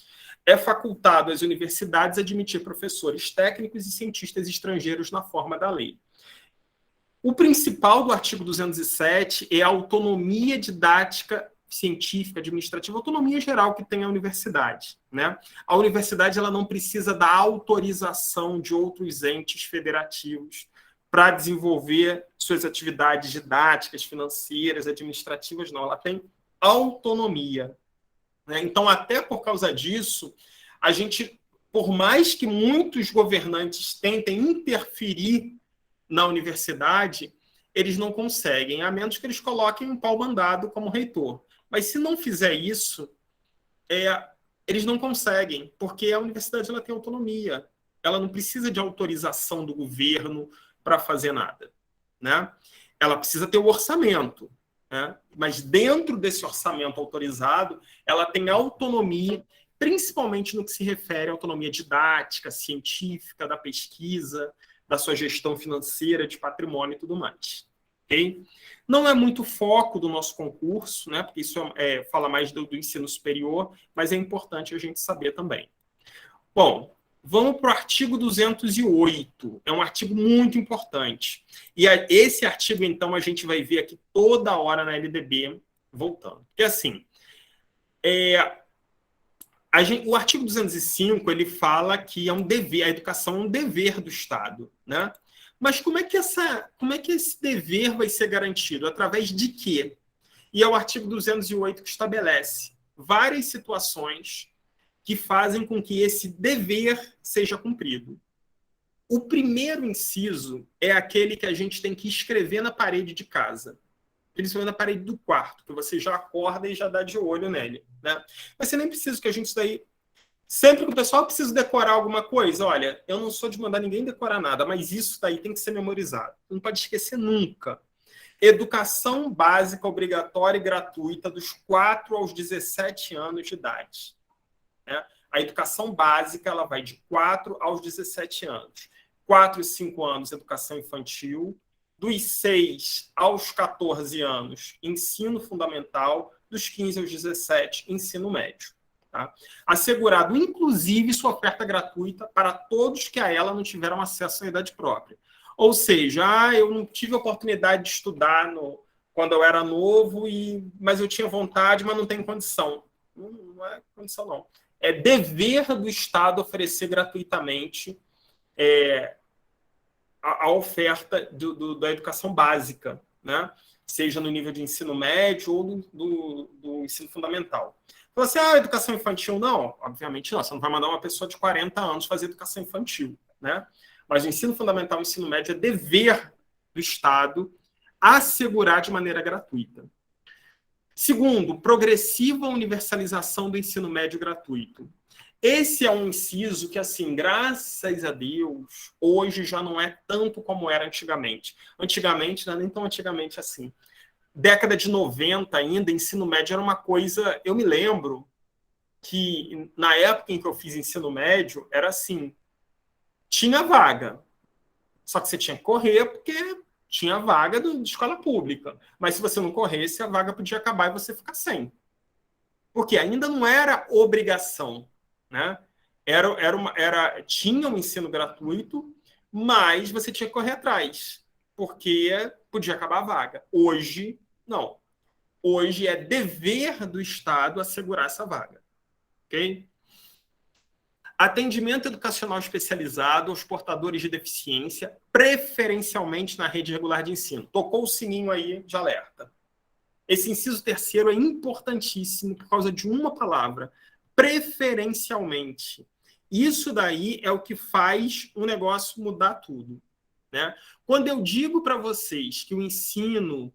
É facultado às universidades admitir professores técnicos e cientistas estrangeiros na forma da lei. O principal do artigo 207 é a autonomia didática, científica, administrativa, autonomia geral que tem a universidade. Né? A universidade ela não precisa da autorização de outros entes federativos para desenvolver suas atividades didáticas, financeiras, administrativas, não. Ela tem autonomia. Né? Então, até por causa disso, a gente, por mais que muitos governantes tentem interferir na universidade, eles não conseguem, a menos que eles coloquem um pau-mandado como reitor. Mas se não fizer isso, eles não conseguem, porque a universidade ela tem autonomia. Ela não precisa de autorização do governo para fazer nada. Né? Ela precisa ter o orçamento. Né? Mas dentro desse orçamento autorizado, ela tem autonomia, principalmente no que se refere à autonomia didática, científica, da pesquisa, da sua gestão financeira, de patrimônio e tudo mais. Okay? Não é muito foco do nosso concurso, né? Porque isso fala mais do ensino superior, mas é importante a gente saber também. Bom, vamos para o artigo 208. É um artigo muito importante. E esse artigo, então, a gente vai ver aqui toda hora na LDB, voltando. Porque, assim, o artigo 205, ele fala que é um dever, a educação é um dever do Estado. Né? Mas como é que esse dever vai ser garantido? Através de quê? E é o artigo 208 que estabelece várias situações que fazem com que esse dever seja cumprido. O primeiro inciso é aquele que a gente tem que escrever na parede de casa, principalmente na parede do quarto, que você já acorda e já dá de olho nele. Né? Mas você nem precisa que a gente isso daí... Sempre que o pessoal precisa decorar alguma coisa, olha, eu não sou de mandar ninguém decorar nada, mas isso daí tem que ser memorizado. Não pode esquecer nunca. Educação básica obrigatória e gratuita dos 4 aos 17 anos de idade. Né? A educação básica ela vai de 4 aos 17 anos. 4 e 5 anos, educação infantil. Dos 6 aos 14 anos, ensino fundamental. Dos 15 aos 17, ensino médio. Tá? Assegurado, inclusive, sua oferta gratuita para todos que a ela não tiveram acesso à idade própria. Ou seja, eu não tive a oportunidade de estudar quando eu era novo, mas eu tinha vontade, mas não tenho condição. Não é condição, não. É dever do Estado oferecer gratuitamente a oferta da educação básica, né? Seja no nível de ensino médio ou do ensino fundamental. Então, assim, educação infantil não? Obviamente não. Você não vai mandar uma pessoa de 40 anos fazer educação infantil, né? Mas o ensino fundamental e o ensino médio é dever do Estado assegurar de maneira gratuita. Segundo, progressiva universalização do ensino médio gratuito. Esse é um inciso que, assim, graças a Deus, hoje já não é tanto como era antigamente. Antigamente, não é nem tão antigamente assim. Década de 90 ainda, ensino médio era uma coisa... Eu me lembro que, na época em que eu fiz ensino médio, era assim, tinha vaga. Só que você tinha que correr porque tinha vaga de escola pública. Mas se você não corresse, a vaga podia acabar e você ficar sem. Porque ainda não era obrigação. Né? Tinha um ensino gratuito, mas você tinha que correr atrás, porque podia acabar a vaga. Hoje, não. Hoje é dever do Estado assegurar essa vaga. Okay? Atendimento educacional especializado aos portadores de deficiência, preferencialmente na rede regular de ensino. Tocou o sininho aí de alerta. Esse inciso terceiro é importantíssimo por causa de uma palavra: preferencialmente. Isso daí é o que faz o negócio mudar tudo. Né? Quando eu digo para vocês que o ensino,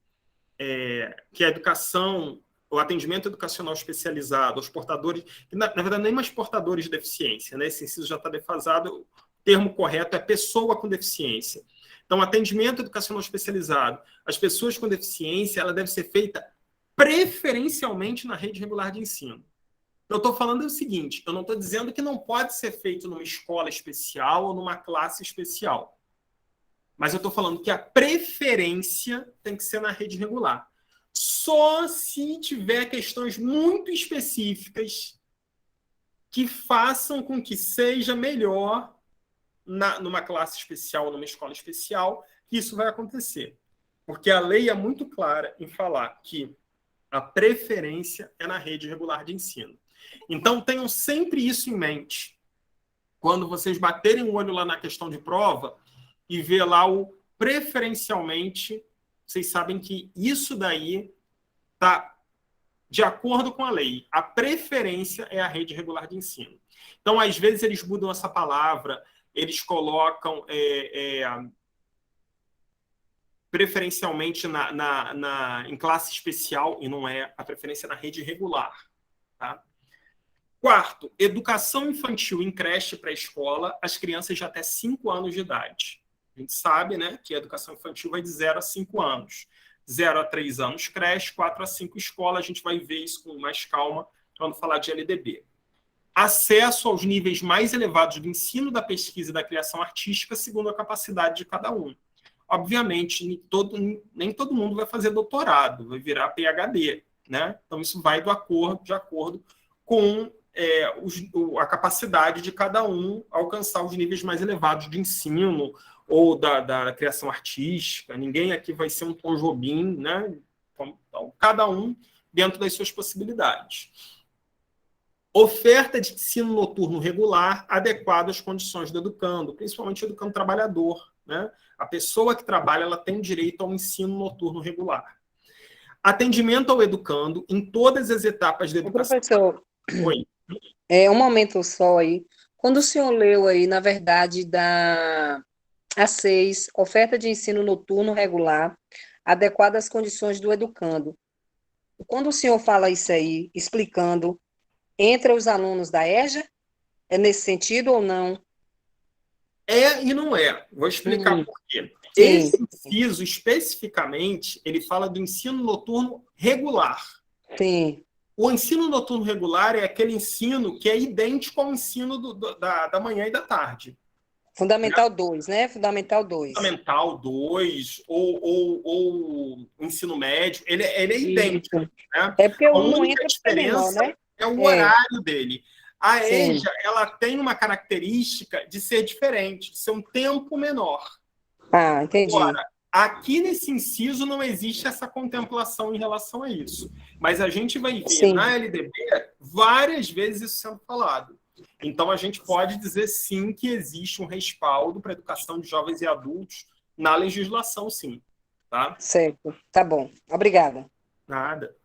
que a educação o atendimento educacional especializado aos portadores, na verdade, nem mais portadores de deficiência, né? Esse inciso já está defasado, o termo correto é pessoa com deficiência. Então, atendimento educacional especializado às pessoas com deficiência, ela deve ser feita preferencialmente na rede regular de ensino. Eu estou falando o seguinte, eu não estou dizendo que não pode ser feito numa escola especial ou numa classe especial. Mas eu estou falando que a preferência tem que ser na rede regular. Só se tiver questões muito específicas que façam com que seja melhor numa classe especial ou numa escola especial, que isso vai acontecer. Porque a lei é muito clara em falar que a preferência é na rede regular de ensino. Então, tenham sempre isso em mente. Quando vocês baterem o olho lá na questão de prova e ver lá o preferencialmente, vocês sabem que isso daí está de acordo com a lei. A preferência é a rede regular de ensino. Então, às vezes, eles mudam essa palavra, eles colocam preferencialmente em classe especial, e não é, a preferência na rede regular. Tá? Quarto, educação infantil em creche pré-escola, as crianças de até 5 anos de idade. A gente sabe, né, que a educação infantil vai de 0 a 5 anos. 0 a 3 anos creche, 4 a 5 escola, a gente vai ver isso com mais calma quando falar de LDB. Acesso aos níveis mais elevados do ensino, da pesquisa e da criação artística, segundo a capacidade de cada um. Obviamente, nem todo mundo vai fazer doutorado, vai virar PhD, né? Então, isso vai de acordo com a capacidade de cada um alcançar os níveis mais elevados de ensino ou da criação artística. Ninguém aqui vai ser um Tom Jobim, né? Então, cada um dentro das suas possibilidades. Oferta de ensino noturno regular adequado às condições do educando, principalmente o educando trabalhador, né? A pessoa que trabalha, ela tem direito ao ensino noturno regular. Atendimento ao educando em todas as etapas da educação. Professor, Oi. um momento só aí. Quando o senhor leu aí, na verdade, da A6, oferta de ensino noturno regular, adequada às condições do educando. Quando o senhor fala isso aí, explicando, entre os alunos da EJA, é nesse sentido ou não? É e não é. Vou explicar por quê. Sim. Esse inciso, especificamente, ele fala do ensino noturno regular. Sim. O ensino noturno regular é aquele ensino que é idêntico ao ensino da manhã e da tarde. Fundamental 2, né? Fundamental 2. Fundamental 2 ou ensino médio, ele é idêntico. Né? É porque a um não única entra diferença menor, né? é o horário dele. A Sim. EJA, ela tem uma característica de ser diferente, de ser um tempo menor. Ah, entendi. Agora, aqui nesse inciso não existe essa contemplação em relação a isso. Mas a gente vai ver Sim. na LDB várias vezes isso sendo falado. Então, a gente pode dizer, sim, que existe um respaldo para a educação de jovens e adultos na legislação, sim. Tá? Certo. Tá bom. Obrigada. Nada.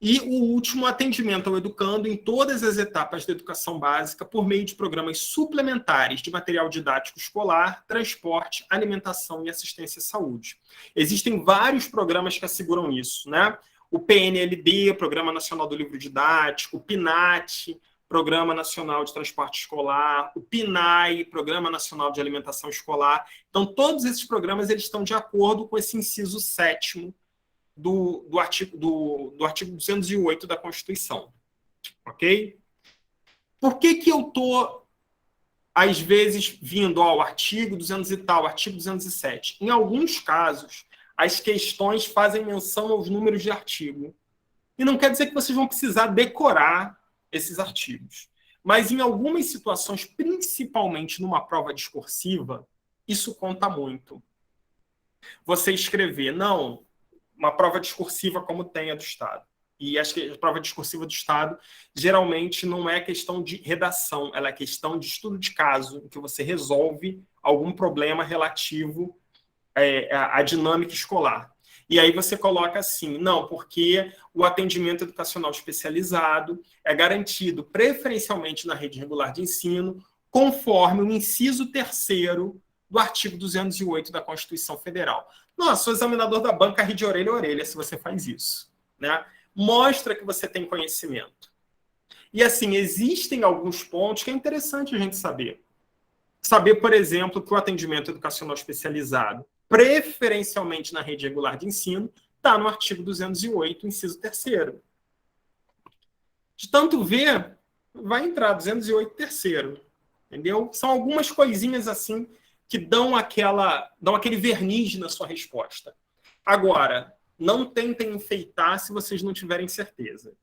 E o último, atendimento ao educando em todas as etapas da educação básica por meio de programas suplementares de material didático escolar, transporte, alimentação e assistência à saúde. Existem vários programas que asseguram isso, né? O PNLD, Programa Nacional do Livro Didático, o PNAT, Programa Nacional de Transporte Escolar, o PNAE, Programa Nacional de Alimentação Escolar. Então, todos esses programas eles estão de acordo com esse inciso 7º do artigo 208 da Constituição. Ok? Por que eu estou, às vezes, vindo ao artigo 200 e tal, artigo 207? Em alguns casos, as questões fazem menção aos números de artigo. E não quer dizer que vocês vão precisar decorar esses artigos. Mas em algumas situações, principalmente numa prova discursiva, isso conta muito. Você escrever, não, uma prova discursiva como tem a do Estado. E acho que a prova discursiva do Estado, geralmente, não é questão de redação, ela é questão de estudo de caso, em que você resolve algum problema relativo à dinâmica escolar. E aí você coloca assim, não, porque o atendimento educacional especializado é garantido preferencialmente na rede regular de ensino, conforme o inciso 3º do artigo 208 da Constituição Federal. Nossa, sou examinador da banca, ri de orelha a orelha se você faz isso. Né? mostra que você tem conhecimento. E, assim, existem alguns pontos que é interessante a gente saber. Saber, por exemplo, que o atendimento educacional especializado, preferencialmente na rede regular de ensino, está no artigo 208, inciso 3º. De tanto ver, vai entrar 208, 3º. Entendeu? São algumas coisinhas assim que dão aquele verniz na sua resposta. Agora, não tentem enfeitar se vocês não tiverem certeza.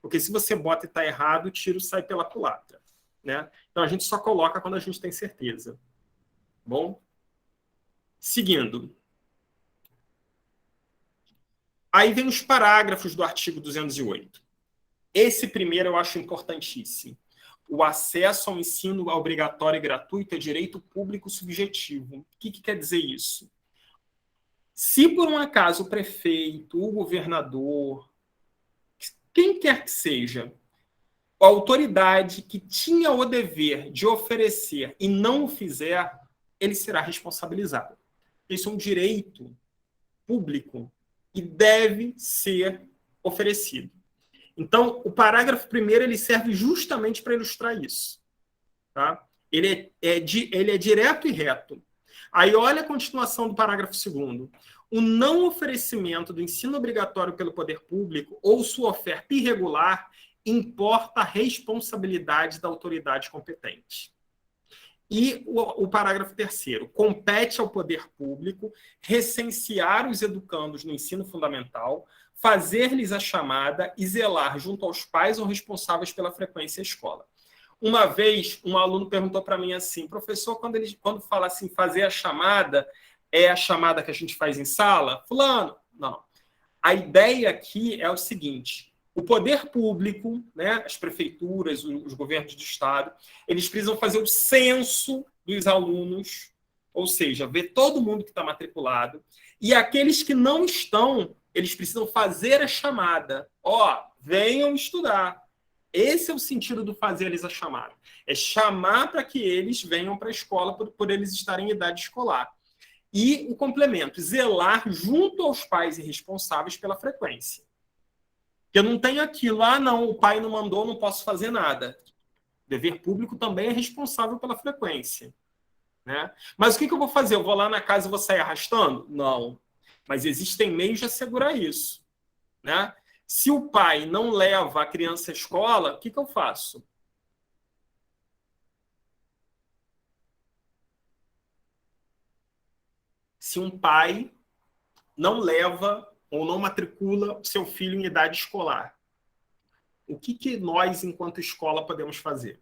Porque se você bota e está errado, o tiro sai pela culatra. Né? Então, a gente só coloca quando a gente tem certeza. Bom? Seguindo. Aí vem os parágrafos do artigo 208. Esse primeiro eu acho importantíssimo. O acesso ao ensino obrigatório e gratuito é direito público subjetivo. O que quer dizer isso? Se por um acaso o prefeito, o governador, quem quer que seja, a autoridade que tinha o dever de oferecer e não o fizer, ele será responsabilizado. Isso é um direito público e deve ser oferecido. Então, o parágrafo 1º ele serve justamente para ilustrar isso. Tá? Ele é direto e reto. Aí, olha a continuação do parágrafo 2º. O não oferecimento do ensino obrigatório pelo poder público ou sua oferta irregular importa a responsabilidade da autoridade competente. E o parágrafo 3º. Compete ao poder público recensear os educandos no ensino fundamental, fazer-lhes a chamada e zelar junto aos pais ou responsáveis pela frequência à escola. Uma vez, um aluno perguntou para mim assim, professor, quando fala assim, fazer a chamada, é a chamada que a gente faz em sala? Fulano? Não. A ideia aqui é o seguinte, o poder público, né, as prefeituras, os governos do estado, eles precisam fazer o censo dos alunos, ou seja, ver todo mundo que está matriculado, e aqueles que não estão, eles precisam fazer a chamada. Venham estudar. Esse é o sentido do fazer-lhes a chamada. É chamar para que eles venham para a escola por eles estarem em idade escolar. E o complemento, zelar junto aos pais e responsáveis pela frequência. Porque não tem aquilo, não, o pai não mandou, não posso fazer nada. O dever público também é responsável pela frequência. Né? Mas o que eu vou fazer? Eu vou lá na casa e vou sair arrastando? Não. Mas existem meios de assegurar isso. Né? Se o pai não leva a criança à escola, o que eu faço? Se um pai não leva ou não matricula o seu filho em idade escolar, o que nós, enquanto escola, podemos fazer?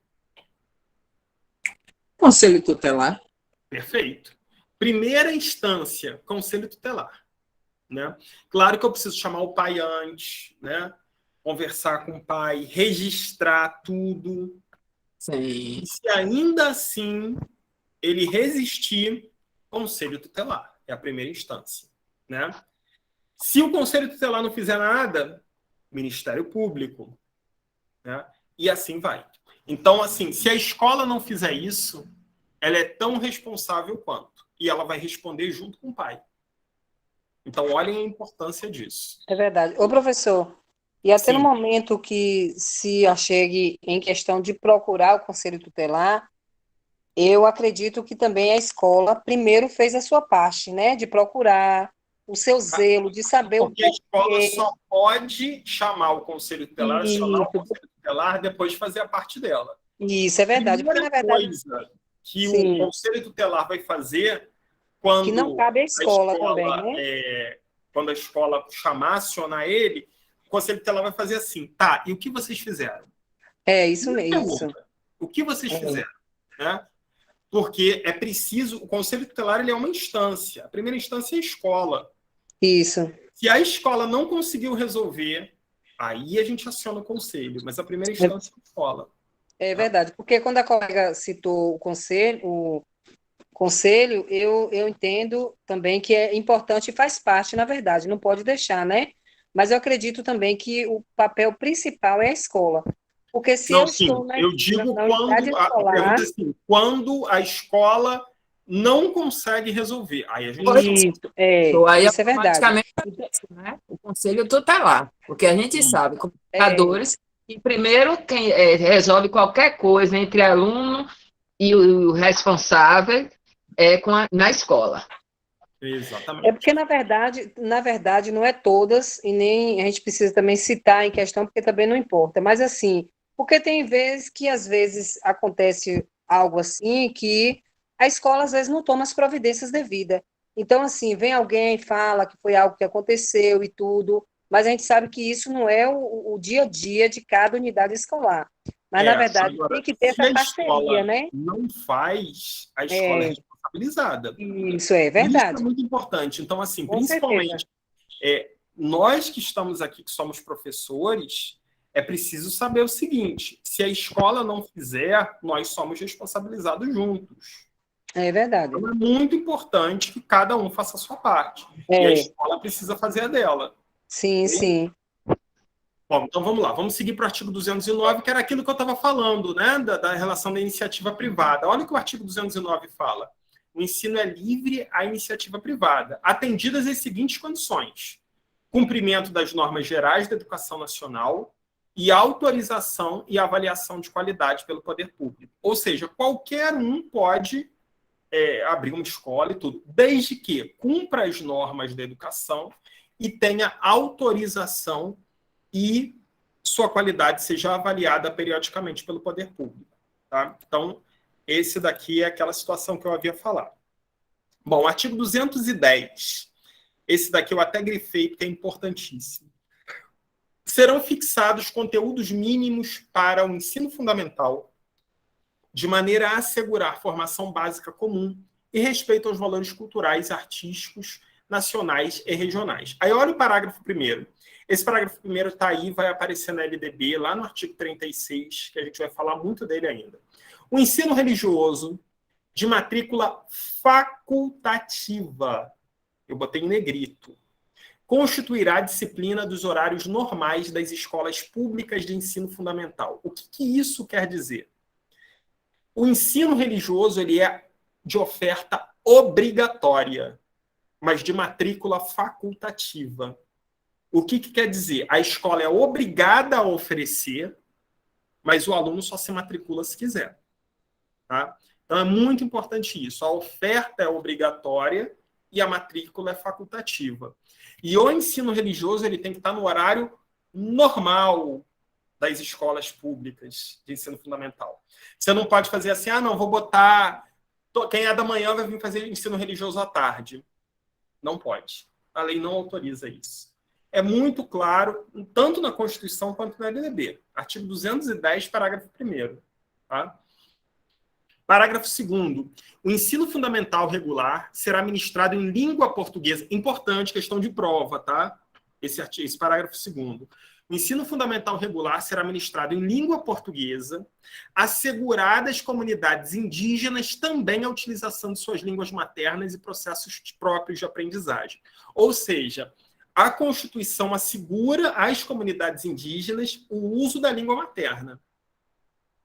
Conselho tutelar. Perfeito. Primeira instância, conselho tutelar. Né? Claro que eu preciso chamar o pai antes, né? Conversar com o pai, registrar tudo. Sim. E se ainda assim ele resistir, conselho tutelar. É a primeira instância. Né? Se o conselho tutelar não fizer nada, Ministério Público. Né? E assim vai. Então, assim, se a escola não fizer isso, ela é tão responsável quanto. E ela vai responder junto com o pai. Então, olhem a importância disso. É verdade. Ô, professor, e até Sim. no momento que se achegue em questão de procurar o conselho tutelar, eu acredito que também a escola primeiro fez a sua parte, né? De procurar o seu zelo, de saber o Porque a escola porquê. só pode chamar o conselho tutelar, acionar o Isso, conselho tutelar, depois de fazer a parte dela. isso é verdade. Porque, na Primeira verdade, coisa que sim, o conselho tutelar vai fazer que não quando cabe à a escola também, escola, né? quando a escola chamar, acionar ele, o conselho tutelar vai fazer assim, tá, e o que vocês fizeram? É, isso Primeira mesmo. pergunta, o que vocês É. fizeram? Né? Porque é preciso, o conselho tutelar ele é uma instância, a primeira instância é a escola. Isso. Se a escola não conseguiu resolver, aí a gente aciona o conselho, mas a primeira instância é a escola. É verdade, porque quando a colega citou o conselho, eu entendo também que é importante e faz parte, na verdade, não pode deixar, né? Mas eu acredito também que o papel principal é a escola. Porque se Não, eu sim, estou eu digo na unidade quando, a pergunta escolar, é assim, quando a escola não consegue resolver. Aí a gente Então, aí, isso é verdade. automaticamente, né, o conselho tutelar, porque a gente sabe, como educadores, que primeiro quem resolve qualquer coisa entre aluno e o responsável na escola. Exatamente. É porque, na verdade, não é todas, e nem a gente precisa também citar em questão, porque também não importa. Mas, assim, porque tem vezes que, às vezes, acontece algo assim, que a escola, às vezes, não toma as providências devidas. Então, assim, vem alguém, fala que foi algo que aconteceu e tudo, mas a gente sabe que isso não é o dia a dia de cada unidade escolar. Mas, na verdade, Agora, tem que ter se essa a parceria, escola né? não faz, a escola é responsabilizada. Isso é Isso é verdade, muito importante. Então, assim, com certeza. principalmente nós que estamos aqui, que somos professores, é preciso saber o seguinte: se a escola não fizer, nós somos responsabilizados juntos. É verdade. Então, é muito importante que cada um faça a sua parte. E a escola precisa fazer a dela. Sim, sim. Bom, então vamos lá, vamos seguir para o artigo 209, que era aquilo que eu estava falando, né, da relação da iniciativa privada. Olha o que o artigo 209 fala. O ensino é livre à iniciativa privada, atendidas as seguintes condições: cumprimento das normas gerais da educação nacional e autorização e avaliação de qualidade pelo poder público. Ou seja, qualquer um pode abrir uma escola e tudo, desde que cumpra as normas da educação e tenha autorização e sua qualidade seja avaliada periodicamente pelo poder público. Tá? Então, esse daqui é aquela situação que eu havia falado. Bom, artigo 210. Esse daqui eu até grifei, porque é importantíssimo. Serão fixados conteúdos mínimos para o ensino fundamental, de maneira a assegurar formação básica comum e respeito aos valores culturais, artísticos, nacionais e regionais. Aí olha o parágrafo 1º. Esse parágrafo 1º está aí, vai aparecer na LDB, lá no artigo 36, que a gente vai falar muito dele ainda. O ensino religioso de matrícula facultativa, eu botei em negrito, constituirá a disciplina dos horários normais das escolas públicas de ensino fundamental. O que isso quer dizer? O ensino religioso ele é de oferta obrigatória, mas de matrícula facultativa. O que quer dizer? A escola é obrigada a oferecer, mas o aluno só se matricula se quiser. Tá? Então é muito importante isso. A oferta é obrigatória e a matrícula é facultativa. E o ensino religioso ele tem que estar no horário normal das escolas públicas de ensino fundamental. Você não pode fazer assim, não, vou botar... Quem é da manhã vai vir fazer ensino religioso à tarde. Não pode. A lei não autoriza isso. É muito claro, tanto na Constituição quanto na LDB. Artigo 210, parágrafo 1º. Tá? Parágrafo 2º. O ensino fundamental regular será ministrado em língua portuguesa. Importante, questão de prova, tá? Esse parágrafo 2º. O ensino fundamental regular será ministrado em língua portuguesa, assegurada às comunidades indígenas também a utilização de suas línguas maternas e processos próprios de aprendizagem. Ou seja, a Constituição assegura às comunidades indígenas o uso da língua materna.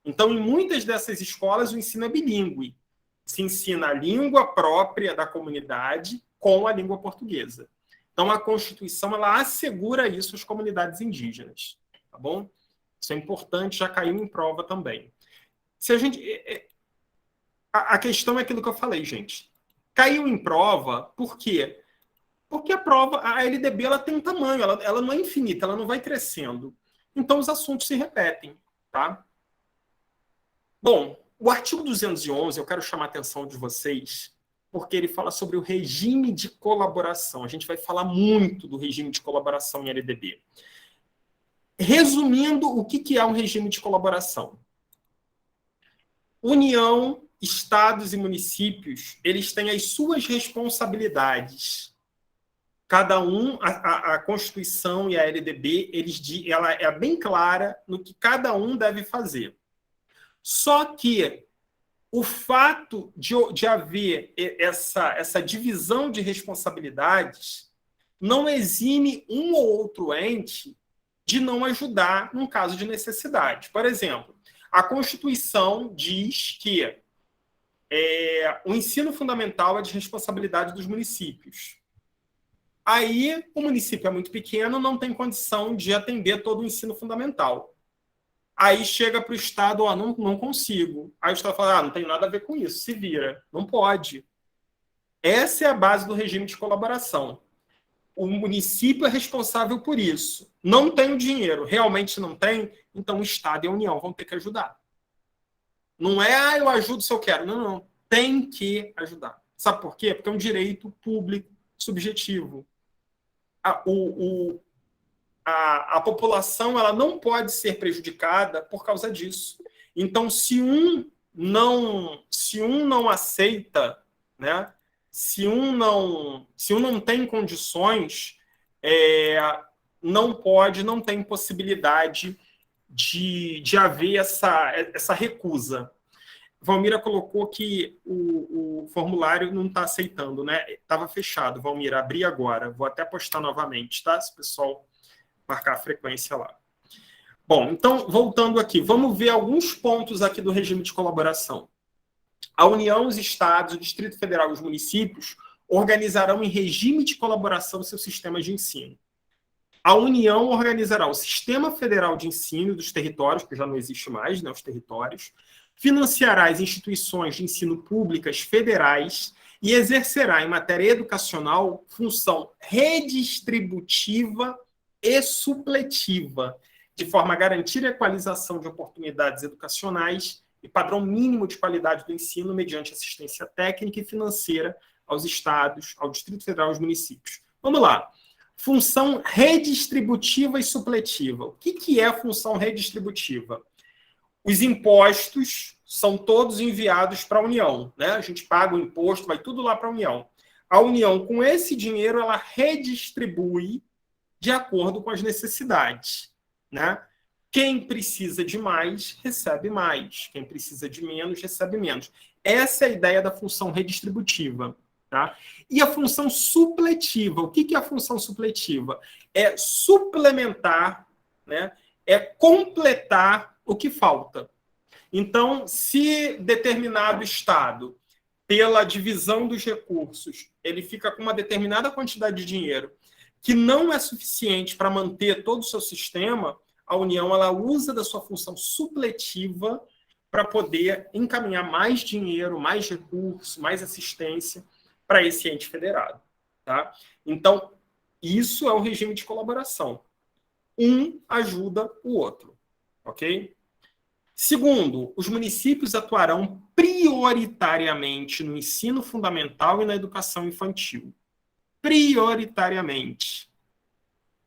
Então, em muitas dessas escolas, o ensino é bilíngue. Se ensina a língua própria da comunidade com a língua portuguesa. Então, a Constituição ela assegura isso às comunidades indígenas. Tá bom? Isso é importante, já caiu em prova também. Se a gente... A questão é aquilo que eu falei, gente. Caiu em prova, por quê? Porque a prova, a LDB, ela tem um tamanho, ela não é infinita, ela não vai crescendo. Então, os assuntos se repetem, tá? Bom, o artigo 211, eu quero chamar a atenção de vocês, porque ele fala sobre o regime de colaboração. A gente vai falar muito do regime de colaboração em LDB. Resumindo, o que é um regime de colaboração? União, estados e municípios, eles têm as suas responsabilidades. Cada um, a Constituição e a LDB, ela é bem clara no que cada um deve fazer. Só que o fato de haver essa divisão de responsabilidades não exime um ou outro ente de não ajudar num caso de necessidade. Por exemplo, a Constituição diz que o ensino fundamental é de responsabilidade dos municípios. Aí, o município é muito pequeno, não tem condição de atender todo o ensino fundamental. Aí chega para o Estado, não consigo. Aí o Estado fala, não tem nada a ver com isso, se vira. Não pode. Essa é a base do regime de colaboração. O município é responsável por isso. Não tem o dinheiro, realmente não tem, então o Estado e a União vão ter que ajudar. Não é, eu ajudo se eu quero. Não. Tem que ajudar. Sabe por quê? Porque é um direito público subjetivo. A população ela não pode ser prejudicada por causa disso. Então, se um não aceita, né? Se um não tem condições, não tem possibilidade de haver essa recusa. Valmira colocou que o formulário não está aceitando, né? Estava fechado, Valmira, abri agora. Vou até postar novamente, tá? Se o pessoal marcar a frequência lá. Bom, então, voltando aqui, vamos ver alguns pontos aqui do regime de colaboração. A União, os Estados, o Distrito Federal e os municípios organizarão em regime de colaboração seus sistemas de ensino. A União organizará o Sistema Federal de Ensino dos territórios, que já não existe mais, né, os territórios, financiará as instituições de ensino públicas federais e exercerá, em matéria educacional, função redistributiva e supletiva, de forma a garantir a equalização de oportunidades educacionais e padrão mínimo de qualidade do ensino mediante assistência técnica e financeira aos estados, ao Distrito Federal e aos municípios. Vamos lá. Função redistributiva e supletiva. O que é a função redistributiva? Os impostos são todos enviados para a União, né? A gente paga o imposto, vai tudo lá para a União. A União, com esse dinheiro, ela redistribui de acordo com as necessidades, né? Quem precisa de mais, recebe mais. Quem precisa de menos, recebe menos. Essa é a ideia da função redistributiva. Tá? E a função supletiva. O que é a função supletiva? É suplementar, né? É completar o que falta. Então, se determinado estado, pela divisão dos recursos, ele fica com uma determinada quantidade de dinheiro que não é suficiente para manter todo o seu sistema, a União ela usa da sua função supletiva para poder encaminhar mais dinheiro, mais recursos, mais assistência para esse ente federado. Tá? Então, isso é o regime de colaboração. Um ajuda o outro. Ok? Segundo, os municípios atuarão prioritariamente no ensino fundamental e na educação infantil. Prioritariamente.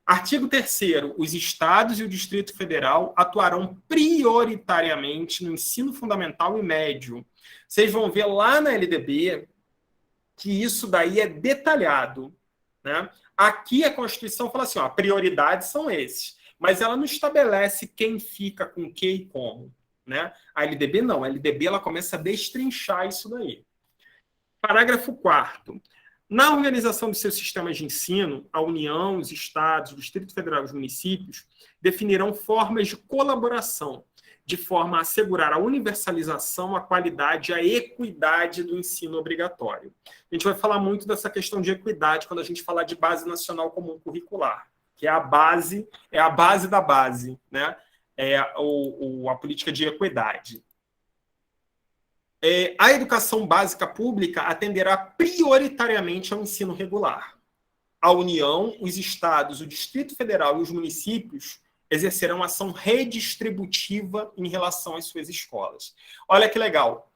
Artigo 3º. Os estados e o Distrito Federal atuarão prioritariamente no ensino fundamental e médio. Vocês vão ver lá na LDB que isso daí é detalhado. Né? Aqui a Constituição fala assim, ó, prioridades são esses, mas ela não estabelece quem fica com o que e como. Né? A LDB não, a LDB ela começa a destrinchar isso daí. Parágrafo 4º. Na organização dos seus sistemas de ensino, a União, os Estados, o Distrito Federal e os municípios definirão formas de colaboração, de forma a assegurar a universalização, a qualidade e a equidade do ensino obrigatório. A gente vai falar muito dessa questão de equidade quando a gente falar de Base Nacional Comum Curricular, que é a base da base, né? A política de equidade. A educação básica pública atenderá prioritariamente ao ensino regular. A União, os Estados, o Distrito Federal e os municípios exercerão ação redistributiva em relação às suas escolas. Olha que legal.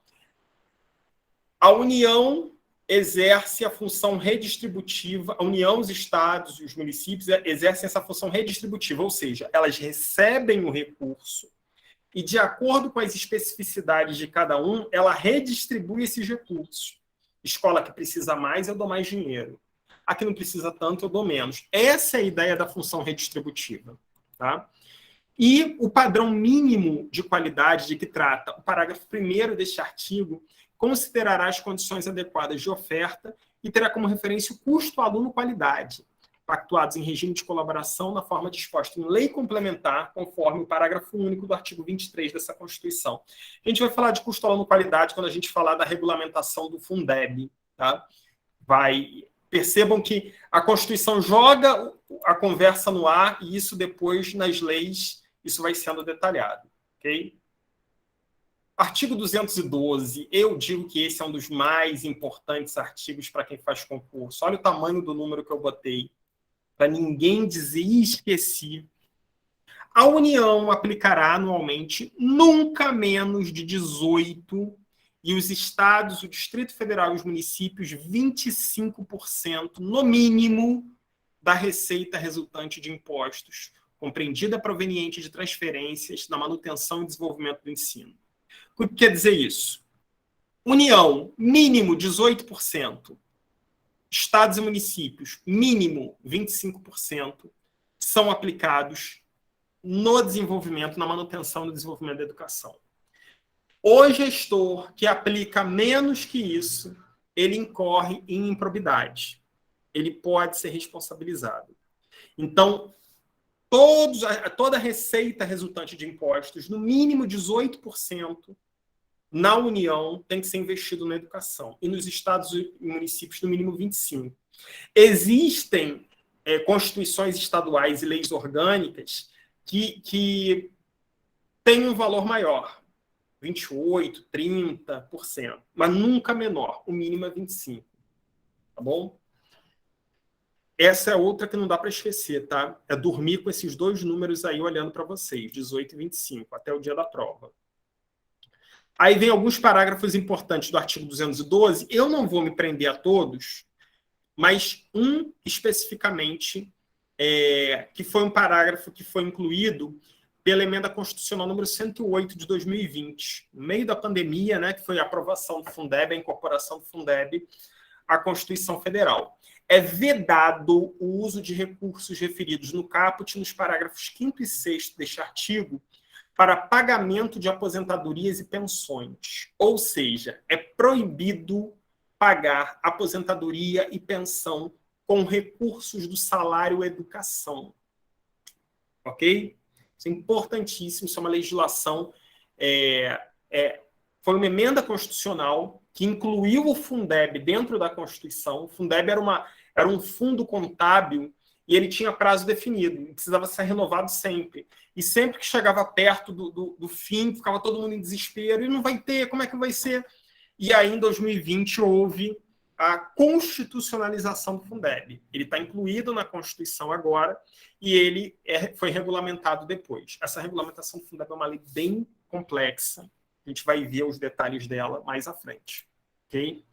A União exerce a função redistributiva, a União, os Estados e os municípios exercem essa função redistributiva, ou seja, elas recebem o recurso e, de acordo com as especificidades de cada um, ela redistribui esses recursos. Escola que precisa mais, eu dou mais dinheiro. A que não precisa tanto, eu dou menos. Essa é a ideia da função redistributiva. Tá? E o padrão mínimo de qualidade de que trata o parágrafo 1º deste artigo considerará as condições adequadas de oferta e terá como referência o custo aluno-qualidade. pactuados em regime de colaboração na forma disposta em lei complementar, conforme o parágrafo único do artigo 23 dessa Constituição. A gente vai falar de custo aluno qualidade quando a gente falar da regulamentação do Fundeb, tá? Percebam que a Constituição joga a conversa no ar e isso depois, nas leis, isso vai sendo detalhado, ok? Artigo 212, eu digo que esse é um dos mais importantes artigos para quem faz concurso. Olha o tamanho do número que eu botei, para ninguém dizer esqueci. A União aplicará anualmente nunca menos de 18, e os estados, o Distrito Federal e os municípios, 25%, no mínimo, da receita resultante de impostos, compreendida proveniente de transferências na manutenção e desenvolvimento do ensino. O que quer dizer isso? União, mínimo 18%. Estados e municípios, mínimo 25%, são aplicados no desenvolvimento, na manutenção e no desenvolvimento da educação. O gestor que aplica menos que isso, ele incorre em improbidade. Ele pode ser responsabilizado. Então, toda a receita resultante de impostos, no mínimo 18%, na União, tem que ser investido na educação. E nos estados e municípios, no mínimo 25%. Existem constituições estaduais e leis orgânicas que têm um valor maior, 28%, 30%, mas nunca menor. O mínimo é 25%. Tá bom? Essa é outra que não dá para esquecer, tá? É dormir com esses dois números aí olhando para vocês, 18 e 25, até o dia da prova. Aí vem alguns parágrafos importantes do artigo 212. Eu não vou me prender a todos, mas um especificamente, que foi um parágrafo que foi incluído pela Emenda Constitucional número 108 de 2020, no meio da pandemia, né, que foi a aprovação do Fundeb, a incorporação do Fundeb à Constituição Federal. É vedado o uso de recursos referidos no caput nos parágrafos 5º e 6º deste artigo para pagamento de aposentadorias e pensões. Ou seja, é proibido pagar aposentadoria e pensão com recursos do salário educação. Ok? Isso é importantíssimo, isso é uma legislação, foi uma emenda constitucional que incluiu o Fundeb dentro da Constituição. O Fundeb era um fundo contábil e ele tinha prazo definido, precisava ser renovado sempre. E sempre que chegava perto do fim, ficava todo mundo em desespero, e não vai ter, como é que vai ser? E aí, em 2020, houve a constitucionalização do Fundeb. Ele está incluído na Constituição agora, e ele foi regulamentado depois. Essa regulamentação do Fundeb é uma lei bem complexa, a gente vai ver os detalhes dela mais à frente. Ok?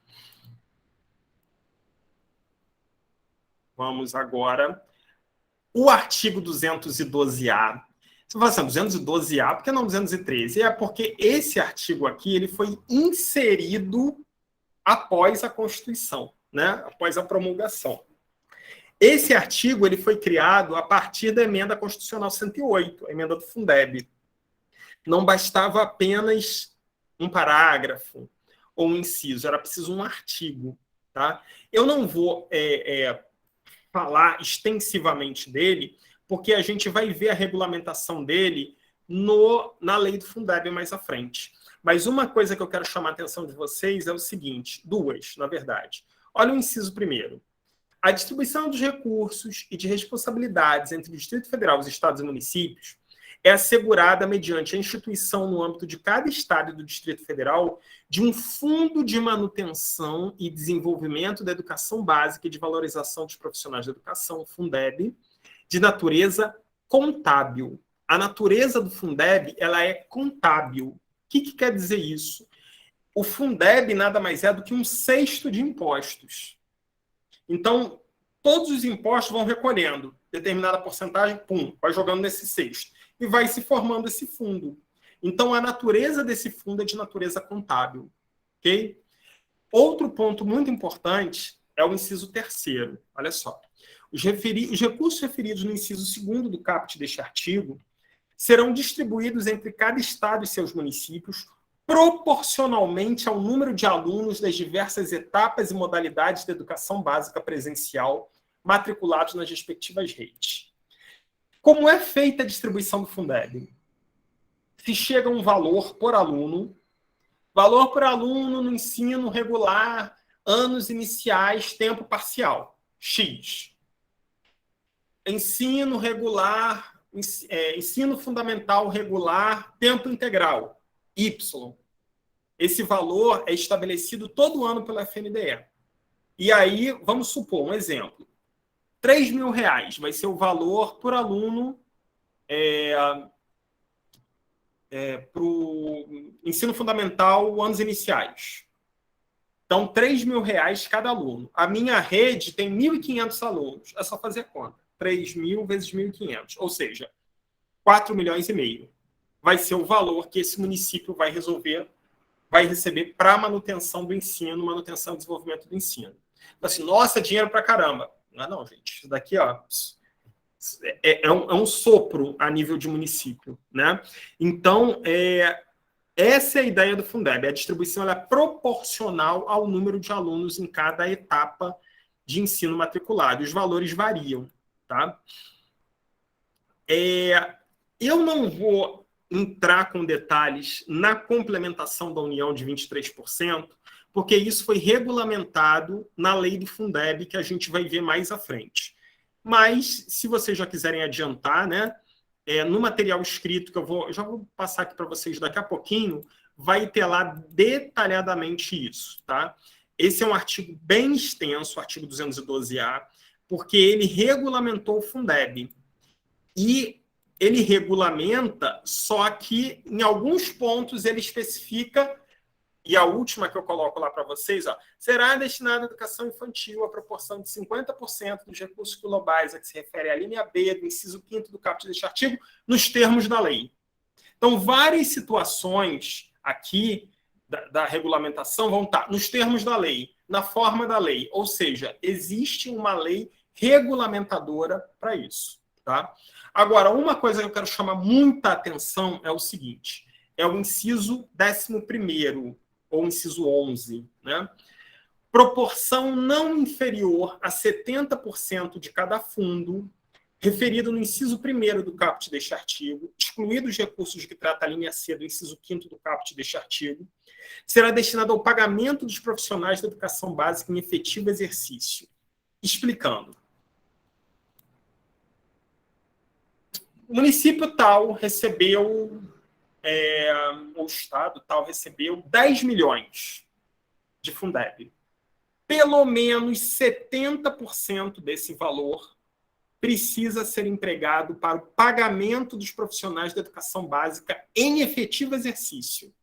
Vamos agora. O artigo 212-A. Você fala assim, 212-A, por que não 213? É porque esse artigo aqui ele foi inserido após a Constituição, né? Após a promulgação. Esse artigo ele foi criado a partir da Emenda Constitucional 108, a emenda do Fundeb. Não bastava apenas um parágrafo ou um inciso, era preciso um artigo. Tá? Eu não vou falar extensivamente dele, porque a gente vai ver a regulamentação dele na lei do Fundeb mais à frente. Mas uma coisa que eu quero chamar a atenção de vocês é o seguinte, duas, na verdade. Olha o inciso primeiro. A distribuição dos recursos e de responsabilidades entre o Distrito Federal, os estados e municípios é assegurada mediante a instituição no âmbito de cada estado e do Distrito Federal de um fundo de manutenção e desenvolvimento da educação básica e de valorização dos profissionais da educação, Fundeb, de natureza contábil. A natureza do Fundeb, ela é contábil. O que quer dizer isso? O Fundeb nada mais é do que 1/6 de impostos. Então, todos os impostos vão recolhendo determinada porcentagem, pum, vai jogando nesse cesto. E vai se formando esse fundo. Então, a natureza desse fundo é de natureza contábil. Ok? Outro ponto muito importante é o inciso 3º. Olha só. Os recursos referidos no inciso 2º do caput deste artigo serão distribuídos entre cada estado e seus municípios proporcionalmente ao número de alunos das diversas etapas e modalidades da educação básica presencial matriculados nas respectivas redes. Como é feita a distribuição do Fundeb? Se chega um valor por aluno no ensino regular, anos iniciais, tempo parcial, X. Ensino regular, ensino fundamental regular, tempo integral, Y. Esse valor é estabelecido todo ano pela FNDE. E aí, vamos supor, um exemplo. R$3.000 vai ser o valor por aluno para o ensino fundamental, anos iniciais. Então, R$3.000 cada aluno. A minha rede tem 1.500 alunos. É só fazer a conta. 3.000 vezes 1.500. Ou seja, 4,5 milhões. Vai ser o valor que esse município vai receber para manutenção do ensino, manutenção e desenvolvimento do ensino. Então, assim, nossa, dinheiro para caramba. Não, gente. Isso daqui, ó, é um sopro a nível de município, né? Então, essa é a ideia do Fundeb. A distribuição ela é proporcional ao número de alunos em cada etapa de ensino matriculado. Os valores variam, tá? Eu não vou entrar com detalhes na complementação da União de 23%, porque isso foi regulamentado na lei do Fundeb, que a gente vai ver mais à frente. Mas, se vocês já quiserem adiantar, né, no material escrito, que eu já vou passar aqui para vocês daqui a pouquinho, vai ter lá detalhadamente isso, tá? Esse é um artigo bem extenso, o artigo 212A, porque ele regulamentou o Fundeb. E ele regulamenta, só que em alguns pontos ele especifica, e a última que eu coloco lá para vocês, ó, será destinada à educação infantil a proporção de 50% dos recursos globais a que se refere à linha B do inciso 5º do caput deste artigo, nos termos da lei. Então, várias situações aqui da regulamentação vão estar nos termos da lei, na forma da lei, ou seja, existe uma lei regulamentadora para isso, tá? Agora, uma coisa que eu quero chamar muita atenção é o seguinte, é o inciso 11º, ou inciso 11, né? Proporção não inferior a 70% de cada fundo, referido no inciso 1º do caput deste artigo, excluídos os recursos de que trata a linha C do inciso 5º do caput deste artigo, será destinado ao pagamento dos profissionais da educação básica em efetivo exercício. Explicando. O município tal recebeu, o estado tal recebeu 10 milhões de Fundeb. Pelo menos 70% desse valor precisa ser empregado para o pagamento dos profissionais da educação básica em efetivo exercício.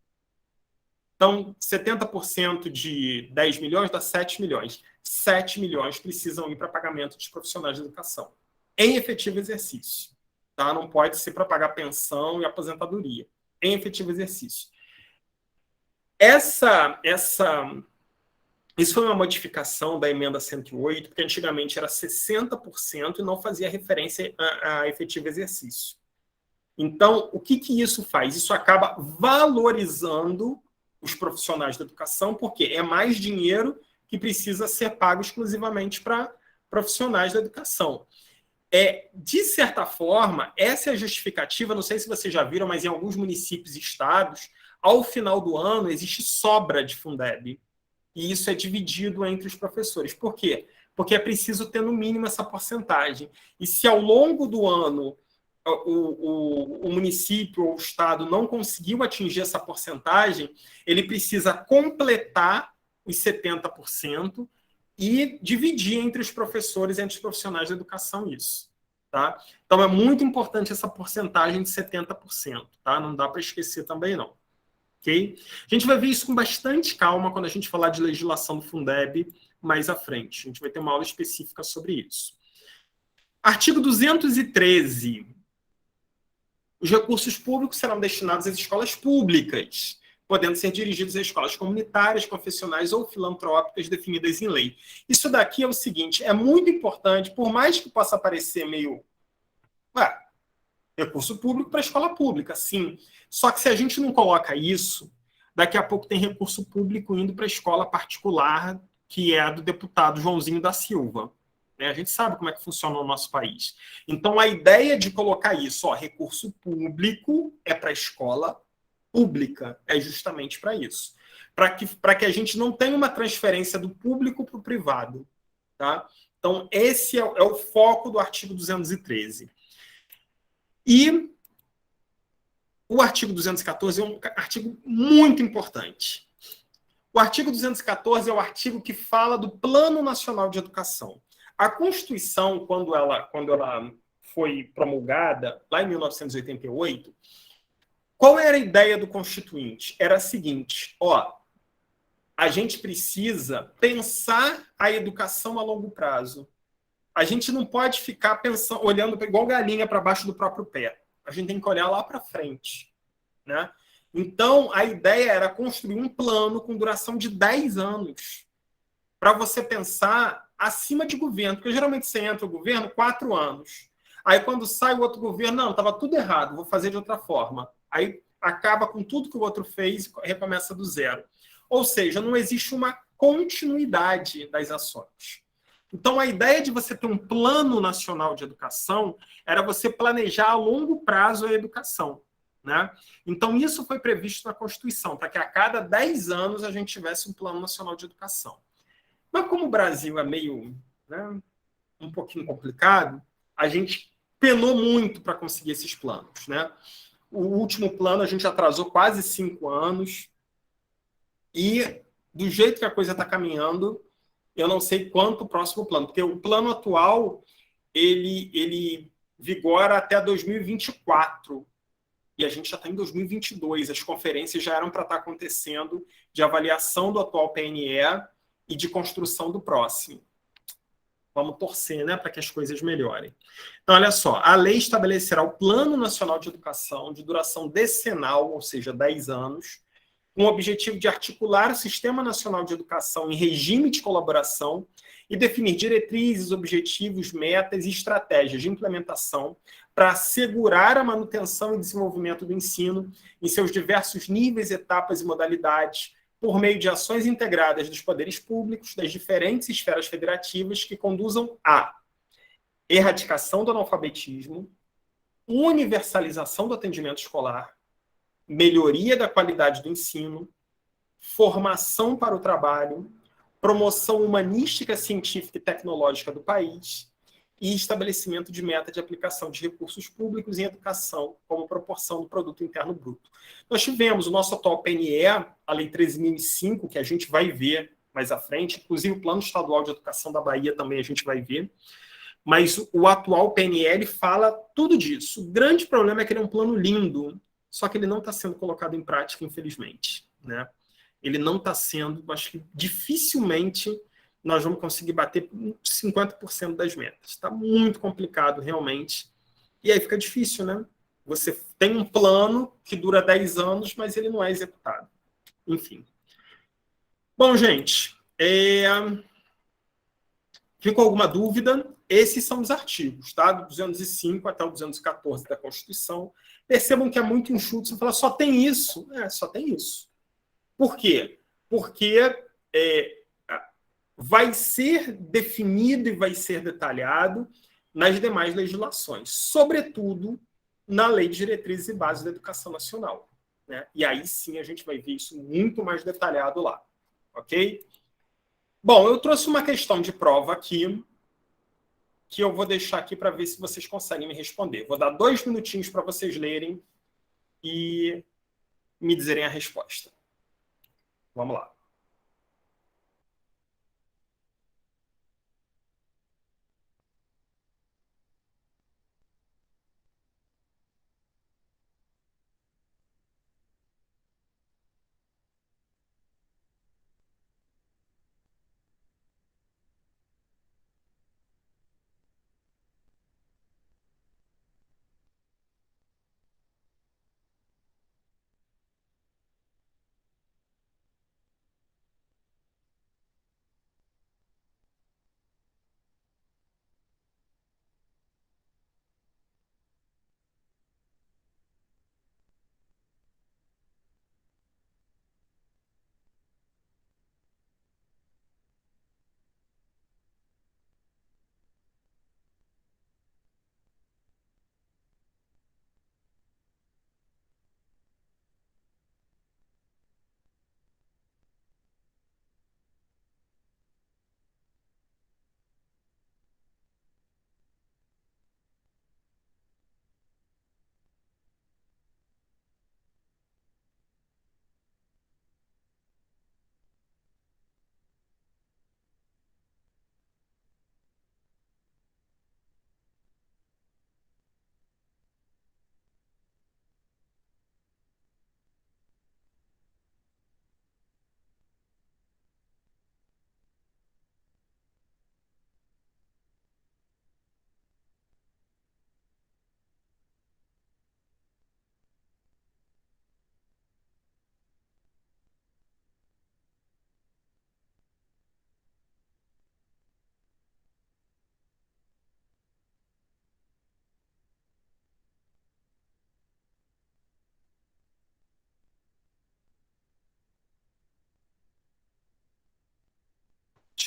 Então, 70% de 10 milhões dá 7 milhões. 7 milhões precisam ir para pagamento dos profissionais de educação em efetivo exercício. Tá? Não pode ser para pagar pensão e aposentadoria. Em efetivo exercício. Isso foi uma modificação da emenda 108, porque antigamente era 60% e não fazia referência a efetivo exercício. Então, o que isso faz? Isso acaba valorizando os profissionais da educação, porque é mais dinheiro que precisa ser pago exclusivamente para profissionais da educação. De certa forma, essa é a justificativa, não sei se vocês já viram, mas em alguns municípios e estados, ao final do ano, existe sobra de Fundeb. E isso é dividido entre os professores. Por quê? Porque é preciso ter, no mínimo, essa porcentagem. E se ao longo do ano o município ou o estado não conseguiu atingir essa porcentagem, ele precisa completar os 70% e dividir entre os professores e entre os profissionais da educação isso. Tá? Então, é muito importante essa porcentagem de 70%. Tá? Não dá para esquecer também, não. Okay? A gente vai ver isso com bastante calma quando a gente falar de legislação do Fundeb mais à frente. A gente vai ter uma aula específica sobre isso. Artigo 213. Os recursos públicos serão destinados às escolas públicas, podendo ser dirigidos a escolas comunitárias, confessionais ou filantrópicas definidas em lei. Isso daqui é o seguinte, é muito importante, por mais que possa parecer meio... recurso público para a escola pública, sim. Só que se a gente não coloca isso, daqui a pouco tem recurso público indo para a escola particular, que é a do deputado Joãozinho da Silva. né? A gente sabe como é que funciona no nosso país. Então, a ideia de colocar isso, ó, recurso público é para a escola pública, é justamente para isso. Para que a gente não tenha uma transferência do público para o privado. Tá? Então, esse é o foco do artigo 213. E o artigo 214 é um artigo muito importante. O artigo 214 é o artigo que fala do Plano Nacional de Educação. A Constituição, quando ela foi promulgada, lá em 1988, qual era a ideia do Constituinte? Era a seguinte, ó, a gente precisa pensar a educação a longo prazo. A gente não pode ficar pensando, olhando igual galinha para baixo do próprio pé. A gente tem que olhar lá para frente, né? Então, a ideia era construir um plano com duração de 10 anos para você pensar acima de governo, porque geralmente você entra o governo 4 anos. Aí, quando sai o outro governo, não, estava tudo errado, vou fazer de outra forma. Aí acaba com tudo que o outro fez e recomeça do zero. Ou seja, não existe uma continuidade das ações. Então, a ideia de você ter um plano nacional de educação era você planejar a longo prazo a educação. Né? Então, isso foi previsto na Constituição, para que a cada 10 anos a gente tivesse um plano nacional de educação. Mas como o Brasil é meio, né, um pouquinho complicado, a gente penou muito para conseguir esses planos. Né? O último plano a gente atrasou quase 5 anos, e do jeito que a coisa está caminhando, eu não sei quanto o próximo plano, porque o plano atual ele vigora até 2024, e a gente já está em 2022. As conferências já eram para estar acontecendo de avaliação do atual PNE e de construção do próximo. Vamos torcer, né, para que as coisas melhorem. Então, olha só, a lei estabelecerá o Plano Nacional de Educação de duração decenal, ou seja, 10 anos, com o objetivo de articular o Sistema Nacional de Educação em regime de colaboração e definir diretrizes, objetivos, metas e estratégias de implementação para assegurar a manutenção e desenvolvimento do ensino em seus diversos níveis, etapas e modalidades, por meio de ações integradas dos poderes públicos, das diferentes esferas federativas que conduzam à erradicação do analfabetismo, universalização do atendimento escolar, melhoria da qualidade do ensino, formação para o trabalho, promoção humanística, científica e tecnológica do país e estabelecimento de meta de aplicação de recursos públicos em educação como proporção do produto interno bruto. Nós tivemos o nosso atual PNE, a Lei 13.005, que a gente vai ver mais à frente, inclusive o Plano Estadual de Educação da Bahia também a gente vai ver, mas o atual PNL fala tudo disso. O grande problema é que ele é um plano lindo, só que ele não está sendo colocado em prática, infelizmente. Né? Ele não está sendo, acho que dificilmente nós vamos conseguir bater 50% das metas. Está muito complicado, realmente. E aí fica difícil, né? Você tem um plano que dura 10 anos, mas ele não é executado. Enfim. Bom, gente, ficou alguma dúvida? Esses são os artigos, tá? Do 205 até o 214 da Constituição. Percebam que é muito enxuto. Você fala, só tem isso? Só tem isso. Por quê? Porque vai ser definido e vai ser detalhado nas demais legislações, sobretudo na Lei de Diretrizes e Bases da Educação Nacional. Né? E aí sim a gente vai ver isso muito mais detalhado lá. Ok? Bom, eu trouxe uma questão de prova aqui, que eu vou deixar aqui para ver se vocês conseguem me responder. Vou dar 2 minutinhos para vocês lerem e me dizerem a resposta. Vamos lá.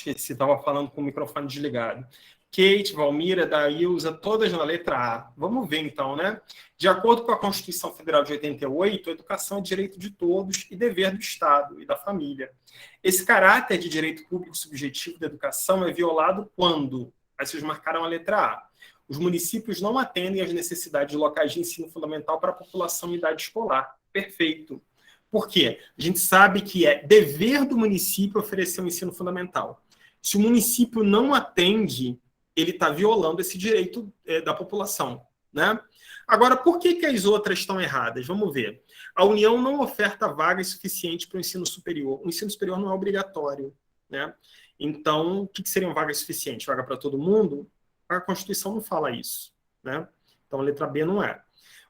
esqueci, estava falando com o microfone desligado. Kate, Valmira, Daílza, todas na letra A. Vamos ver, então, né? De acordo com a Constituição Federal de 88, a educação é direito de todos e dever do Estado e da família. Esse caráter de direito público subjetivo da educação é violado quando, aí vocês marcaram a letra A, os municípios não atendem às necessidades locais de ensino fundamental para a população em idade escolar. Perfeito. Por quê? A gente sabe que é dever do município oferecer um ensino fundamental. Se o município não atende, ele está violando esse direito da população, né? Agora, por que as outras estão erradas? Vamos ver. A União não oferta vagas suficientes para o ensino superior. O ensino superior não é obrigatório, né? Então, o que seriam vagas suficientes? Vaga para todo mundo? A Constituição não fala isso, né? Então, a letra B não é.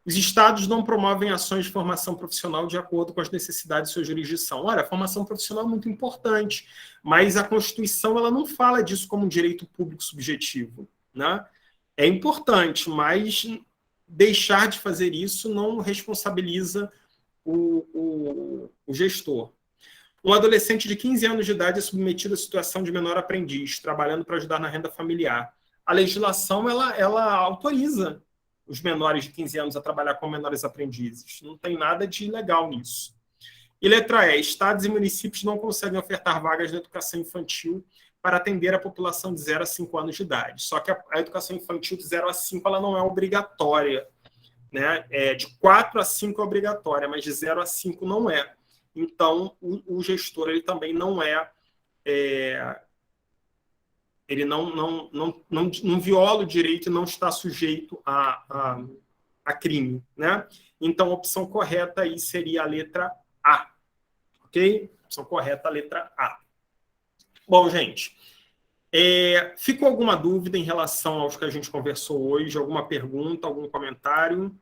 Os estados não promovem ações de formação profissional de acordo com as necessidades de sua jurisdição. Olha, a formação profissional é muito importante, mas a Constituição ela não fala disso como um direito público subjetivo, né? É importante, mas deixar de fazer isso não responsabiliza o gestor. Um adolescente de 15 anos de idade é submetido à situação de menor aprendiz, trabalhando para ajudar na renda familiar. A legislação ela autoriza os menores de 15 anos a trabalhar com menores aprendizes. Não tem nada de ilegal nisso. E letra E, estados e municípios não conseguem ofertar vagas de educação infantil para atender a população de 0 a 5 anos de idade. Só que a educação infantil de 0 a 5 ela não é obrigatória, né? De 4 a 5 é obrigatória, mas de 0 a 5 não é. Então, o gestor ele também não ele não viola o direito e não está sujeito a crime, né? Então, a opção correta aí seria a letra A, ok? A opção correta, a letra A. Bom, gente, ficou alguma dúvida em relação aos que a gente conversou hoje? Alguma pergunta, algum comentário?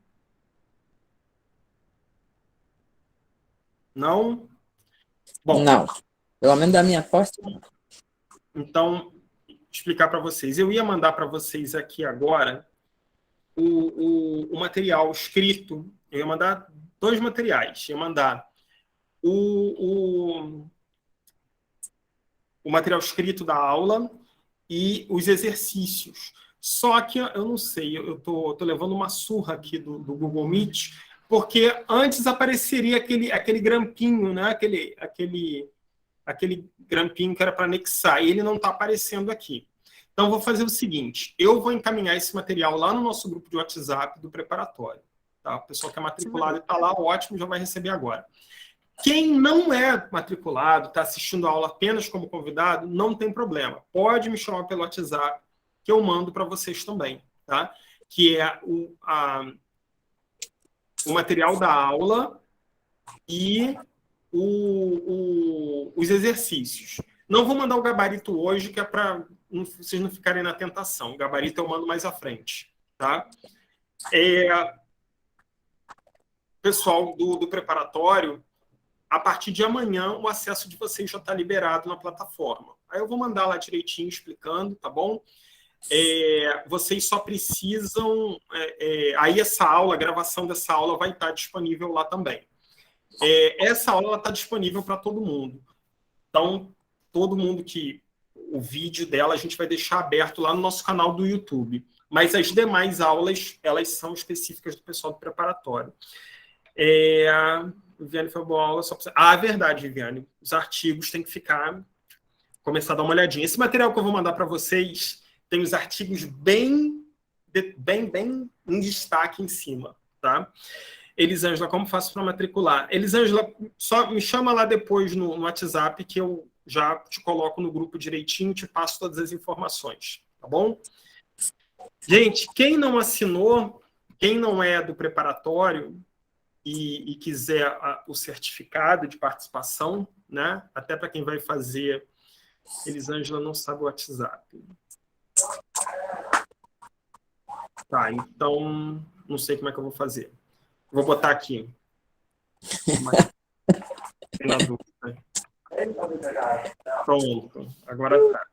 Não? Bom, não. Pelo menos da minha parte, não. Então, explicar para vocês. Eu ia mandar para vocês aqui agora o material escrito. Eu ia mandar 2 materiais. Eu ia mandar o material escrito da aula e os exercícios. Só que eu não sei, eu tô levando uma surra aqui do Google Meet, porque antes apareceria aquele grampinho, né? Aquele grampinho que era para anexar, e ele não está aparecendo aqui. Então, vou fazer o seguinte, eu vou encaminhar esse material lá no nosso grupo de WhatsApp do preparatório. Tá? O pessoal que é matriculado está lá, ótimo, já vai receber agora. Quem não é matriculado, está assistindo a aula apenas como convidado, não tem problema. Pode me chamar pelo WhatsApp, que eu mando para vocês também. Tá? Que é o material da aula e os exercícios. Não vou mandar o gabarito hoje, que é para vocês não ficarem na tentação. O gabarito eu mando mais à frente. Tá? Pessoal do preparatório, a partir de amanhã o acesso de vocês já está liberado na plataforma. Aí eu vou mandar lá direitinho explicando, tá bom? Vocês só precisam... aí essa aula, a gravação dessa aula vai estar disponível lá também. Essa aula está disponível para todo mundo. Então, todo mundo que... O vídeo dela a gente vai deixar aberto lá no nosso canal do YouTube. Mas as demais aulas, elas são específicas do pessoal do preparatório. Viviane foi boa aula. Verdade, Viviane. Os artigos têm que começar a dar uma olhadinha. Esse material que eu vou mandar para vocês tem os artigos bem em destaque em cima, tá? Elisângela, como faço para matricular? Elisângela, só me chama lá depois no WhatsApp que eu já te coloco no grupo direitinho, te passo todas as informações, tá bom? Gente, quem não assinou, quem não é do preparatório e quiser o certificado de participação, né? Até para quem vai fazer, Elisângela não sabe o WhatsApp. Tá, então não sei como é que eu vou fazer. Vou botar aqui. Tem na dúvida. Pronto, agora tá.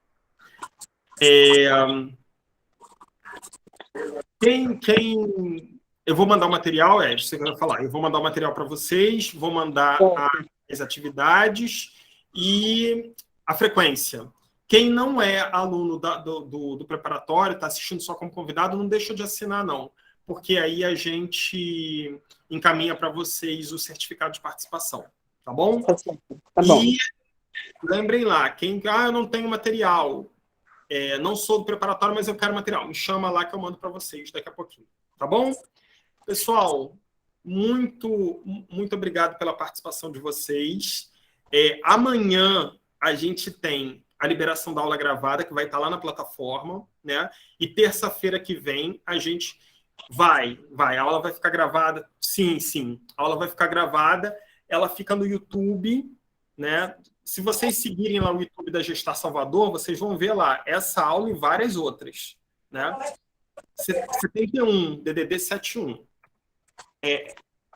Eu vou mandar o material, você vai falar. Eu vou mandar o material para vocês, vou mandar as atividades e a frequência. Quem não é aluno do preparatório, está assistindo só como convidado, não deixa de assinar, não, porque aí a gente encaminha para vocês o certificado de participação, tá bom? Tá bom. E lembrem lá, eu não tenho material, não sou do preparatório, mas eu quero material, me chama lá que eu mando para vocês daqui a pouquinho, tá bom? Pessoal, muito obrigado pela participação de vocês. Amanhã a gente tem a liberação da aula gravada, que vai estar lá na plataforma, né? E terça-feira que vem a gente vai. A aula vai ficar gravada. Sim. A aula vai ficar gravada. Ela fica no YouTube, né? Se vocês seguirem lá o YouTube da Gestar Salvador, vocês vão ver lá essa aula e várias outras, né? 71, DDD 71.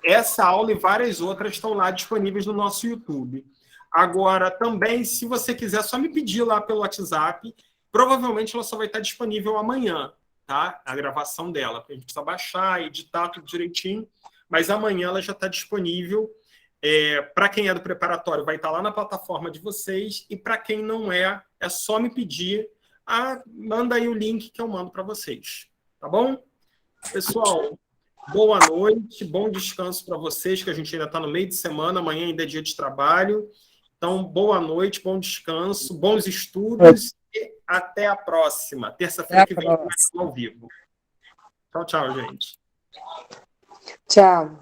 Essa aula e várias outras estão lá disponíveis no nosso YouTube. Agora, também, se você quiser, é só me pedir lá pelo WhatsApp. Provavelmente ela só vai estar disponível amanhã, tá? A gravação dela. A gente precisa baixar, editar tudo direitinho. Mas amanhã ela já está disponível. Para quem é do preparatório, vai estar lá na plataforma de vocês. E para quem não é só me pedir. Manda aí o link que eu mando para vocês. Tá bom? Pessoal, boa noite, bom descanso para vocês, que a gente ainda está no meio de semana, amanhã ainda é dia de trabalho. Então, boa noite, bom descanso, bons estudos e até a próxima. Terça-feira que vem, ao vivo. Tchau, gente. Tchau.